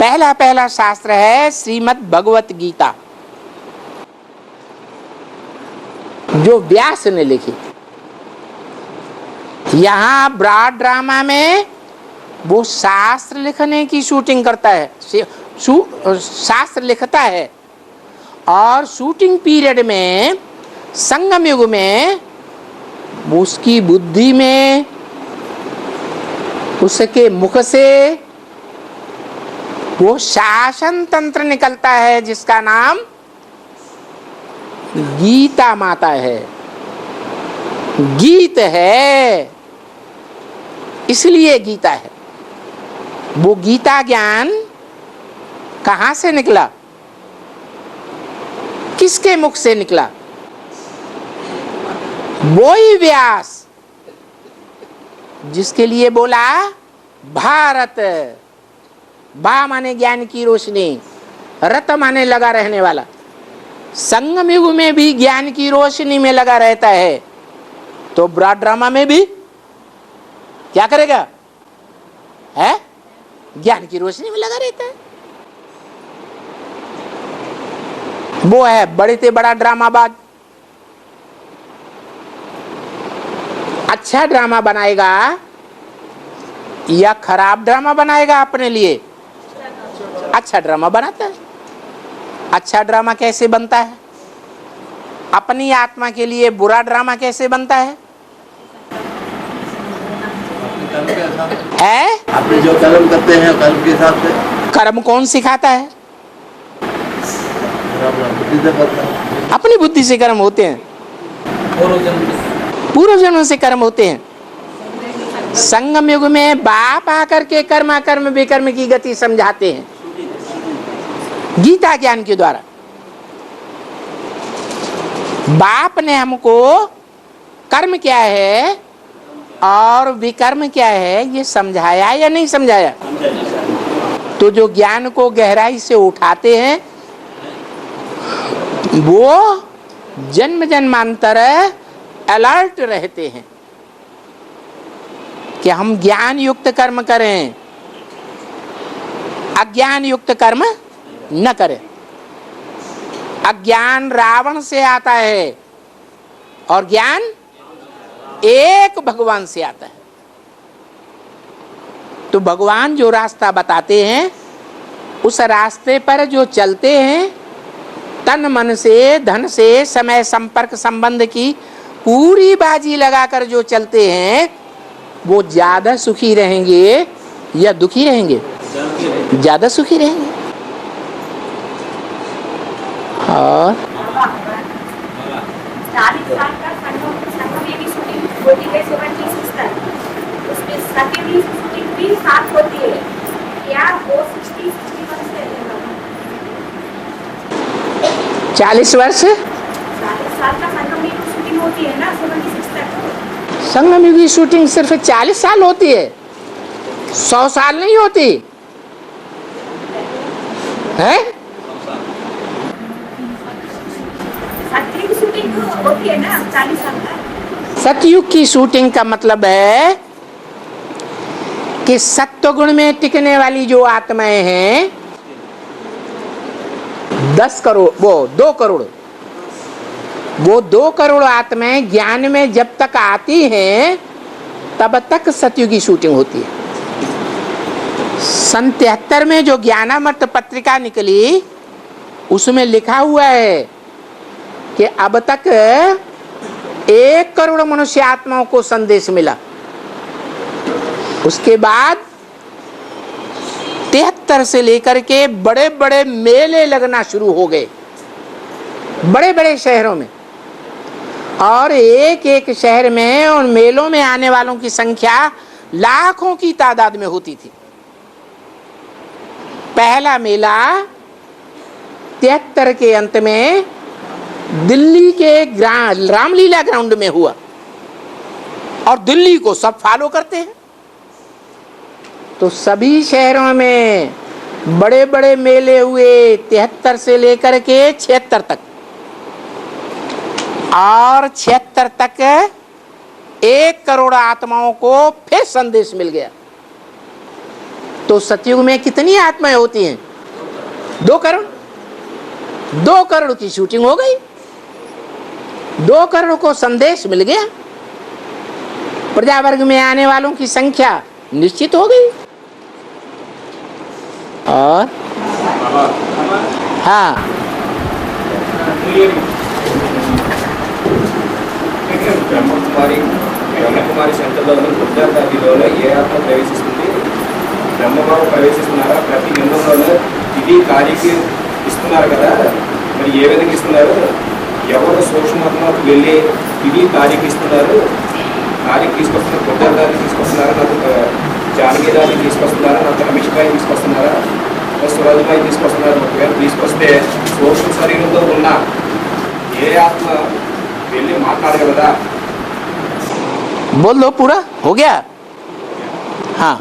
पहला शास्त्र है श्रीमद् भगवत गीता, जो व्यास ने लिखी। यहां ब्रॉड ड्रामा में वो शास्त्र लिखने की शूटिंग करता है, शास्त्र लिखता है, और शूटिंग पीरियड में संगम युग में उसकी बुद्धि में, उसके मुख से वो शासन तंत्र निकलता है जिसका नाम गीता माता है, गीत है, इसलिए गीता है। वो गीता ज्ञान कहां से निकला? किसके मुख से निकला? वो ही व्यास जिसके लिए बोला भारत। बा माने ज्ञान की रोशनी, रत माने लगा रहने वाला। संगम युग में भी ज्ञान की रोशनी में लगा रहता है, तो ब्रॉड ड्रामा में भी क्या करेगा? है ज्ञान की रोशनी में लगा रहता है। वो है बड़े से बड़ा ड्रामाबाज। अच्छा ड्रामा बनाएगा या खराब ड्रामा बनाएगा अपने लिए? अच्छा ड्रामा बनाता है। अच्छा ड्रामा कैसे बनता है? अपनी आत्मा के लिए बुरा ड्रामा कैसे बनता है? है आप जो कर्म करते हैं कर्म के हिसाब से कर्म कौन सिखाता है? बुद्धि से करते हैं। अपनी बुद्धि से कर्म होते हैं, पूर्व जन्म से कर्म होते हैं। संगम युग में बाप आकर के कर्म कर्म विकर्म की गति समझाते हैं गीता ज्ञान के द्वारा। बाप ने हमको कर्म क्या है और विकर्म क्या है ये समझाया या नहीं समझाया? तो जो ज्ञान को गहराई से उठाते हैं वो जन्म जन्मांतर अलर्ट रहते हैं कि हम ज्ञान युक्त कर्म करें, अज्ञान युक्त कर्म न करें। अज्ञान रावण से आता है और ज्ञान एक भगवान से आता है। तो भगवान जो रास्ता बताते हैं उस रास्ते पर जो चलते हैं, तन मन से, धन से, समय, संपर्क, संबंध की पूरी बाजी लगाकर जो चलते हैं वो ज्यादा सुखी रहेंगे या दुखी रहेंगे? ज्यादा सुखी रहेंगे। और 40 साल का संगम ये भी शूटिंग होती है 76 तक, उसमें सत्य भी शूटिंग भी साथ होती है। क्या वो 60-61 से 40 वर्ष 40 साल का संगम की शूटिंग होती है ना 76 तक। संगम युग की शूटिंग सिर्फ 40 साल होती है, 100 साल नहीं होती है। सत्य की शूटिंग होती है ना 40 साल का। सतयुग की शूटिंग का मतलब है कि सत्वगुण में टिकने वाली जो आत्माएं हैं 10 करोड़, वो 2 करोड़, वो 2 करोड़ आत्माएं ज्ञान में जब तक आती हैं तब तक सतयुग की शूटिंग होती है। सन 73 में जो ज्ञानामृत पत्रिका निकली उसमें लिखा हुआ है कि अब तक 1 करोड़ मनुष्य आत्माओं को संदेश मिला। उसके बाद 73 से लेकर के बड़े बड़े मेले लगना शुरू हो गए बड़े बड़े शहरों में, और एक एक शहर में और मेलों में आने वालों की संख्या लाखों की तादाद में होती थी। पहला मेला 73 के अंत में दिल्ली के रामलीला ग्राउंड में हुआ, और दिल्ली को सब फॉलो करते हैं। तो सभी शहरों में बड़े बड़े मेले हुए 73 से लेकर के 76 तक, और 76 तक 1 करोड़ आत्माओं को फिर संदेश मिल गया। तो सतयुग में कितनी आत्माएं होती हैं? 2 करोड़। 2 करोड़ की शूटिंग हो गई, 2 करोड़ को संदेश मिल गया, प्रजावर्ग में आने वालों की संख्या निश्चित हो गई। और हाँ, బ్రహ్మకుమారి శంకర్లోని బుద్ధార్థాదిలోనే ఏ ఆత్మ ప్రవేశిస్తుంది? బ్రహ్మబాబు ప్రవేశిస్తున్నారా? ప్రతి లింగంలోనూ ఇది కార్యకి ఇస్తున్నారు కదా, మరి ఏ విధంగా ఇస్తున్నారు? ఎవరు సూక్ష్మాత్మకు వెళ్ళి ఇది కార్యకి ఇస్తున్నారు? కార్యకి తీసుకొస్తున్నారు, బుద్ధార్థాన్ని తీసుకొస్తున్నారా, నాకు జానగిదాన్ని తీసుకొస్తున్నారా, నాకు రమేష్పై తీసుకొస్తున్నారా, సురాజుపై తీసుకొస్తున్నారు? ఒకవేళ తీసుకొస్తే సూక్ష్మ శరీరంలో ఉన్న ఏ ఆత్మ వెళ్ళి మాట్లాడగలదా? बोल दो, पूरा हो गया। हाँ,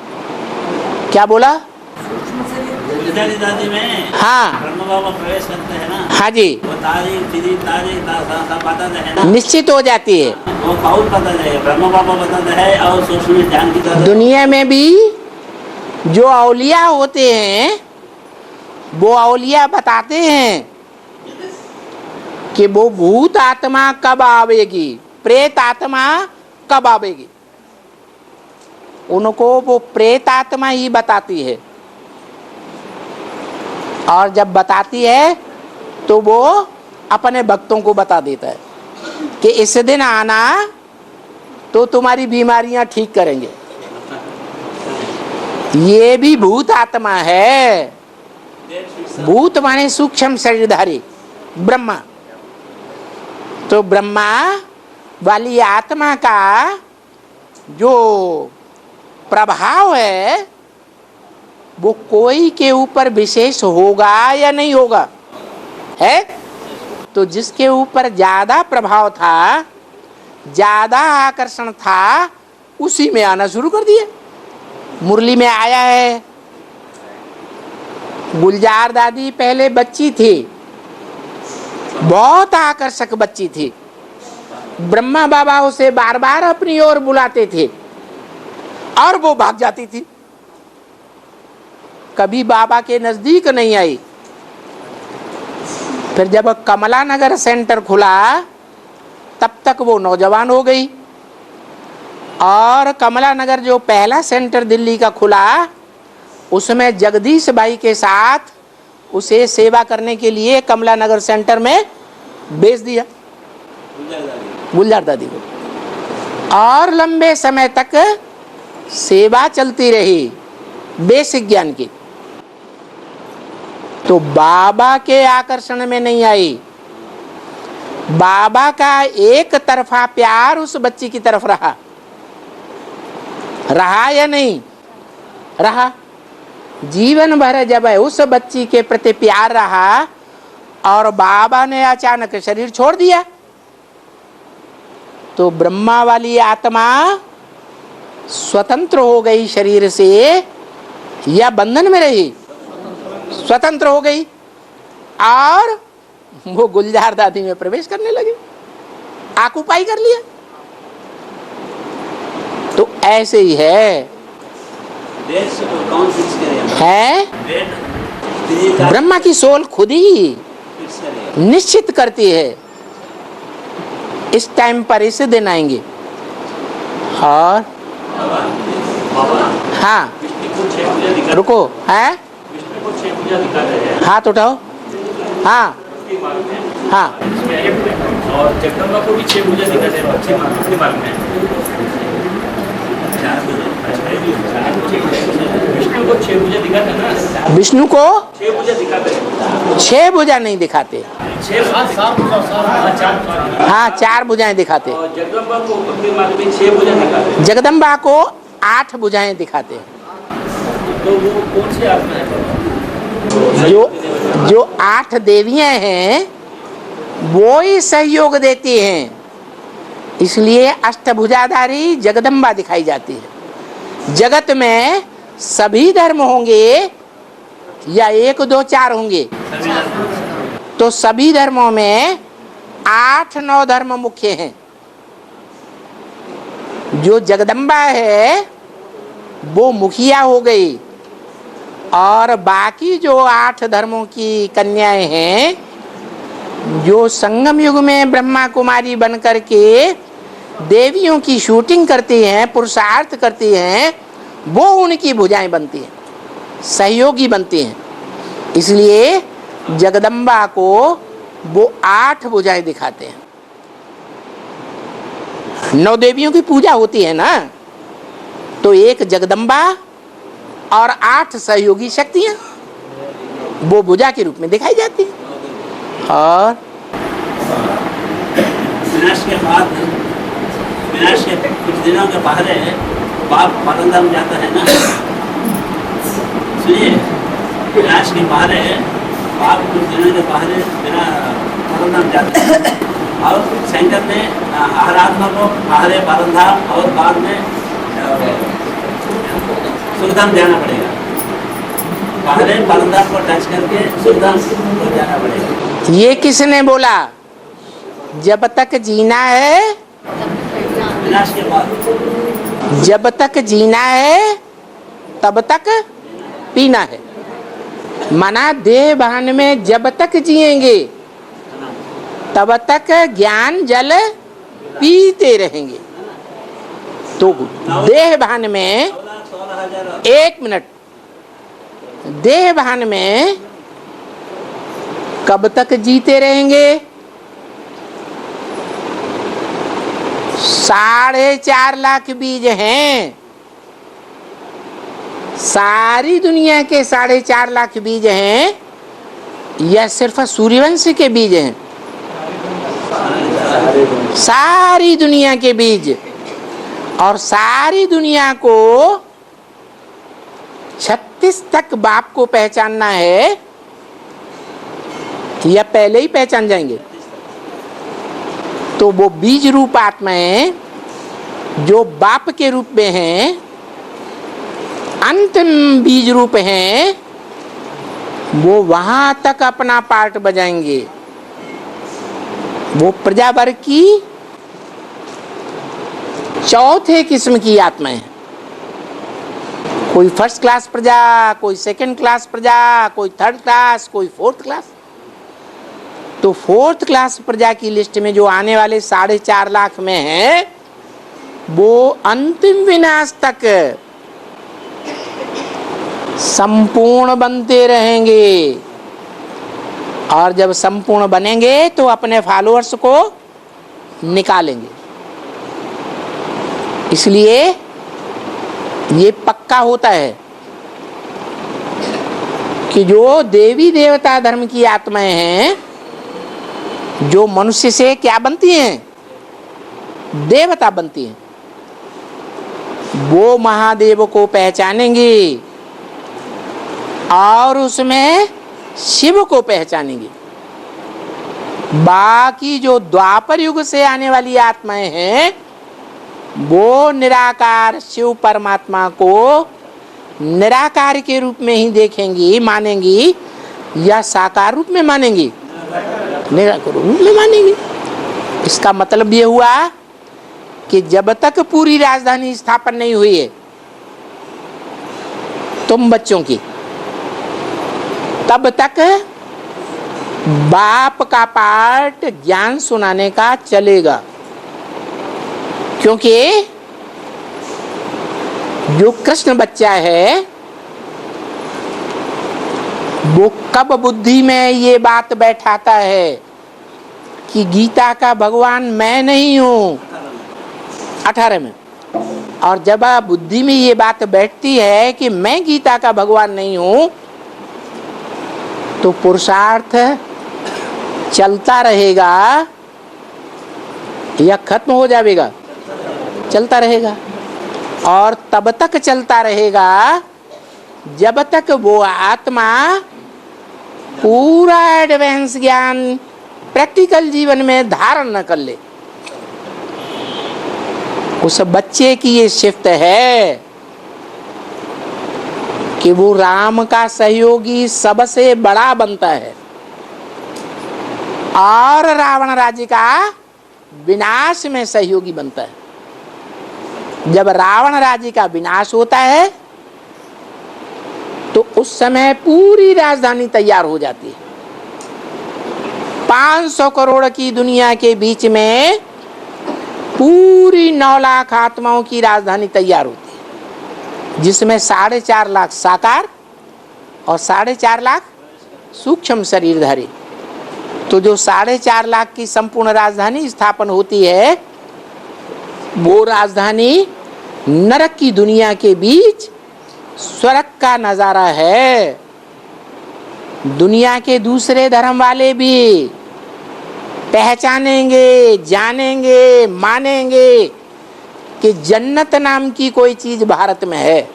क्या बोला? दादी में हाँ ब्रह्म बाबा प्रवेश करते हैं ना, हाँ जी, वो तारीख सब बताते हैं ना, निश्चित हो जाती है। वो कौन बताते हैं? ब्रह्म बाबा बताते हैं, और सूक्ष्म ध्यान की तरह दुनिया में भी जो औलिया होते हैं वो औलिया बताते हैं कि वो भूत आत्मा कब आवेगी, प्रेत आत्मा कब आवेगी। उनको वो प्रेत आत्मा ही बताती है, और जब बताती है तो वो अपने भक्तों को बता देता है कि इस दिन आना तो तुम्हारी बीमारियां ठीक करेंगे। ये भी भूत आत्मा है। भूत माने सूक्ष्म शरीरधारी ब्रह्मा। तो ब्रह्मा वाली आत्मा का जो प्रभाव है वो कोई के ऊपर विशेष होगा या नहीं होगा? है। तो जिसके ऊपर ज्यादा प्रभाव था, ज्यादा आकर्षण था, उसी में आना शुरू कर दिया। मुरली में आया है। गुलजार दादी पहले बच्ची थी, बहुत आकर्षक बच्ची थी। ब्रह्मा बाबा उसे बार बार अपनी ओर बुलाते थे और वो भाग जाती थी, कभी बाबा के नजदीक नहीं आई। फिर जब कमला नगर सेंटर खुला तब तक वो नौजवान हो गई, और कमला नगर जो पहला सेंटर दिल्ली का खुला उसमें जगदीश भाई के साथ उसे सेवा करने के लिए कमला नगर सेंटर में भेज दिया, गुलजार दादी को। और लंबे समय तक सेवा चलती रही बेसिक ज्ञान की। तो बाबा के आकर्षण में नहीं आई, बाबा का एक तरफा प्यार उस बच्ची की तरफ रहा या नहीं रहा। जीवन भर जब उस बच्ची के प्रति प्यार रहा और बाबा ने अचानक शरीर छोड़ दिया तो ब्रह्मा वाली आत्मा स्वतंत्र हो गई शरीर से या बंधन में रही? स्वतंत्र हो गई और वो गुलजार दादी में प्रवेश करने लगी, आकुपाई कर लिया। तो ऐसे ही है, ब्रह्मा की सोल खुद ही निश्चित करती है इस टाइम पर इस दिन आएंगे। और हाँ रुको, है हाथ उठाओ। हाँ हाँ और जगदम्बा को भी 6 भुजा दिखाते हैं, अच्छे मार्ग में। विष्णु को 6 भुजा दिखाते हैं ना? विष्णु को 6 भुजा दिखाते हैं। 6 भुजा नहीं दिखाते, 6 हाँ 4 भुजाएं दिखाते। और जगदम्बा को भक्ति मार्ग में 6 भुजा दिखाते हैं। जगदम्बा को 8 भुजाएं दिखाते हैं। तो वो कौन सी आत्मा है? जो 8 देवियां हैं वो ही सहयोग देती हैं, इसलिए अष्टभुजाधारी जगदम्बा दिखाई जाती है। जगत में सभी धर्म होंगे या 1 2 4 होंगे? तो सभी धर्मों में 8-9 धर्म मुख्य हैं। जो जगदम्बा है वो मुखिया हो गई, और बाकी जो 8 धर्मों की कन्याएं हैं जो संगम युग में ब्रह्मा कुमारी बनकर के देवियों की शूटिंग करती हैं, पुरुषार्थ करती हैं, वो उनकी भुजाएं बनती हैं, सहयोगी बनती हैं। इसलिए जगदम्बा को वो 8 भुजाएं दिखाते हैं। 9 देवियों की पूजा होती है ना, तो एक जगदम्बा और 8 सहयोगी शक्तियां वो भुजा के रूप में दिखाई जाती है। और विनाश के कुछ दिनों के पहले बाप परमधाम जाता है ना, सुनिए, विनाश के पहले बाप कुछ दिनों के पहले बिना परमधाम जाते हैं, और सेंटर में हर आत्मा को पहले परमधाम और बाद में सुखधाम जाना पड़ेगा। पहले परमधाम को टच करके सुखधाम को जाना पड़ेगा। ये किसने बोला? जब तक जीना है, विनाश के बाद जब तक जीना है तब तक पीना है। मना देह भान में जब तक जिएंगे तब तक ज्ञान जल पीते रहेंगे। तो देह भान में 1 मिनट, देह भान में कब तक जीते रहेंगे? 4.5 लाख बीज हैं, सारी दुनिया के 4.5 लाख बीज हैं, या सिर्फ सूर्यवंश के बीज हैं? सारी दुनिया के बीज। और सारी दुनिया को 36 तक बाप को पहचानना है या पहले ही पहचान जाएंगे? तो वो बीज रूप आत्माएं जो बाप के रूप में हैं, अंतिम बीज रूप हैं, वो वहां तक अपना पार्ट बजाएंगे। वो प्रजा वर्ग की चौथे किस्म की आत्माएं, कोई फर्स्ट क्लास प्रजा, कोई सेकंड क्लास प्रजा, कोई थर्ड क्लास, कोई फोर्थ क्लास। तो फोर्थ क्लास प्रजा की लिस्ट में जो आने वाले 4.5 लाख में है, वो अंतिम विनाश तक संपूर्ण बनते रहेंगे। और जब संपूर्ण बनेंगे तो अपने फॉलोअर्स को निकालेंगे। इसलिए ये पक्का होता है कि जो देवी देवता धर्म की आत्माएं हैं, जो मनुष्य से क्या बनती हैं, देवता बनती हैं, वो महादेव को पहचानेंगी और उसमें शिव को पहचानेंगी। बाकी जो द्वापर युग से आने वाली आत्माएं हैं, वो निराकार शिव परमात्मा को निराकार के रूप में ही देखेंगी, मानेंगी, या साकार रूप में मानेंगी, निराकार रूप में मानेंगी। इसका मतलब ये हुआ कि जब तक पूरी राजधानी स्थापन नहीं हुई है तुम बच्चों की, तब तक बाप का पार्ट ज्ञान सुनाने का चलेगा। क्योंकि जो कृष्ण बच्चा है, वो कब बुद्धि में ये बात बैठाता है कि गीता का भगवान मैं नहीं हूं, 18 में। और जब बुद्धि में ये बात बैठती है कि मैं गीता का भगवान नहीं हूं, तो पुरुषार्थ चलता रहेगा या खत्म हो जाएगा? चलता रहेगा। और तब तक चलता रहेगा जब तक वो आत्मा पूरा एडवांस ज्ञान प्रैक्टिकल जीवन में धारण न कर ले। उस बच्चे की ये शिफ्ट है कि वो राम का सहयोगी सबसे बड़ा बनता है और रावण राज्य का विनाश में सहयोगी बनता है। जब रावण राज्य का विनाश होता है तो उस समय पूरी राजधानी तैयार हो जाती है। 500 करोड़ की दुनिया के बीच में पूरी 9 लाख आत्माओं की राजधानी तैयार होती है, जिसमें 4.5 लाख साकार और 4.5 लाख सूक्ष्म शरीरधारी। तो जो 4.5 लाख की संपूर्ण राजधानी स्थापन होती है, वो राजधानी नरक की दुनिया के बीच स्वर्ग का नजारा है। दुनिया के दूसरे धर्म वाले भी पहचानेंगे, जानेंगे, मानेंगे कि जन्नत नाम की कोई चीज भारत में है।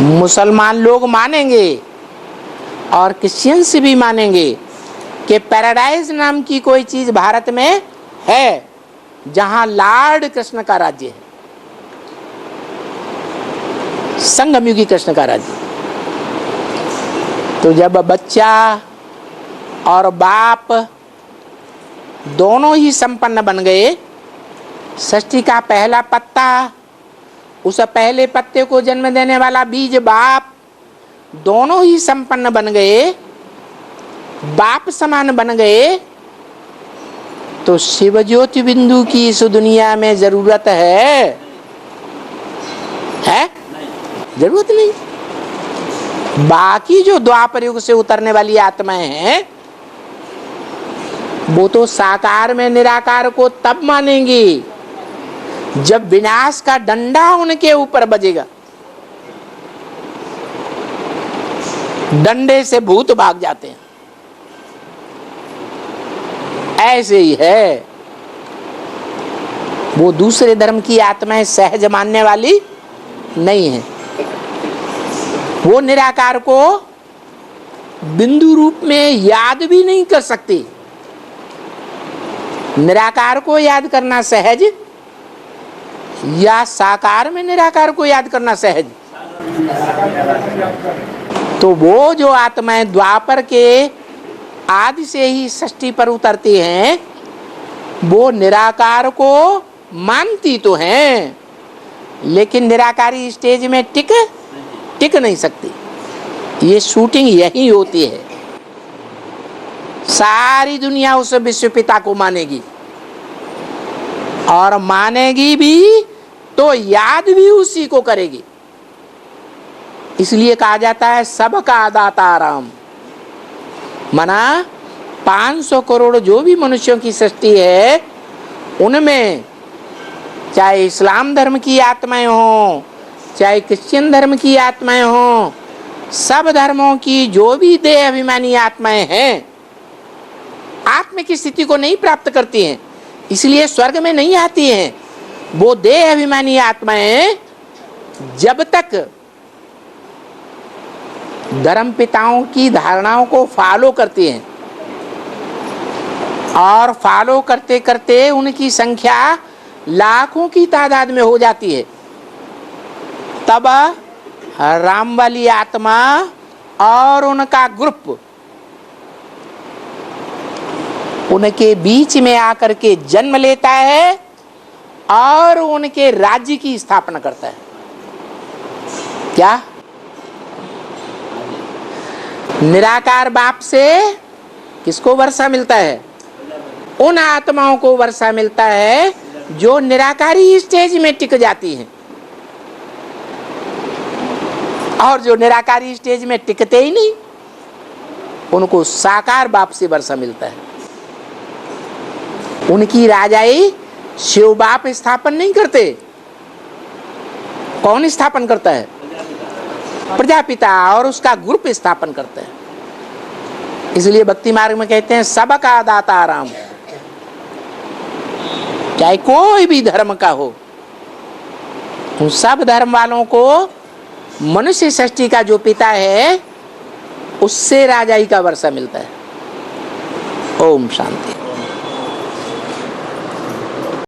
मुसलमान लोग मानेंगे और क्रिश्चियंस भी मानेंगे कि पैराडाइज नाम की कोई चीज भारत में है, जहां लॉर्ड कृष्ण का राज्य है, संगमयुगी कृष्ण का राज्य। तो जब बच्चा और बाप दोनों ही संपन्न बन गए, सृष्टि का पहला पत्ता, उस पहले पत्ते को जन्म देने वाला बीज बाप, दोनों ही संपन्न बन गए, बाप समान बन गए, तो शिव ज्योति बिंदु की इस दुनिया में जरूरत है? जरूरत नहीं। बाकी जो द्वापर युग से उतरने वाली आत्माएं हैं, वो तो साकार में निराकार को तब मानेंगी जब विनाश का डंडा उनके ऊपर बजेगा। डंडे से भूत भाग जाते हैं, ऐसे ही है। वो दूसरे धर्म की आत्माएं सहज मानने वाली नहीं है। वो निराकार को बिंदु रूप में याद भी नहीं कर सकती। निराकार को याद करना सहज या साकार में निराकार को याद करना सहज? तो वो जो आत्माएं द्वापर के आदि से ही षष्ठी पर उतरती हैं, वो निराकार को मानती तो हैं, लेकिन निराकारी स्टेज में टिक नहीं सकती। ये शूटिंग यही होती है। सारी दुनिया उस विश्व पिता को मानेगी, और मानेगी भी तो याद भी उसी को करेगी। इसलिए कहा जाता है सबका दाता राम। मना 500 करोड़ जो भी मनुष्यों की सृष्टि है, उनमें चाहे इस्लाम धर्म की आत्माएं हों, चाहे क्रिश्चियन धर्म की आत्माएं हों, सब धर्मों की जो भी देह अभिमानी आत्माएं हैं, आत्म की स्थिति को नहीं प्राप्त करती हैं, इसलिए स्वर्ग में नहीं आती हैं। वो देह अभिमानी आत्माएं जब तक धर्म पिताओं की धारणाओं को फॉलो करती हैं, और फॉलो करते करते उनकी संख्या लाखों की तादाद में हो जाती है, तब राम वाली आत्मा और उनका ग्रुप उनके बीच में आकर के जन्म लेता है और उनके राज्य की स्थापना करता है। क्या निराकार बाप से किसको वर्षा मिलता है? उन आत्माओं को वर्षा मिलता है जो निराकारी स्टेज में टिक जाती हैं, और जो निराकारी स्टेज में टिकते ही नहीं, उनको साकार बाप से वर्षा मिलता है। उनकी राजाई शिव बाप स्थापन नहीं करते। कौन स्थापन करता है? प्रजापिता और उसका ग्रुप स्थापन करते हैं। इसलिए भक्ति मार्ग में कहते हैं सबका दाता राम। चाहे कोई भी धर्म का हो, उन सब धर्म वालों को मनुष्य सृष्टि का जो पिता है, उससे राजाई का वर्षा मिलता है। ओम शांति।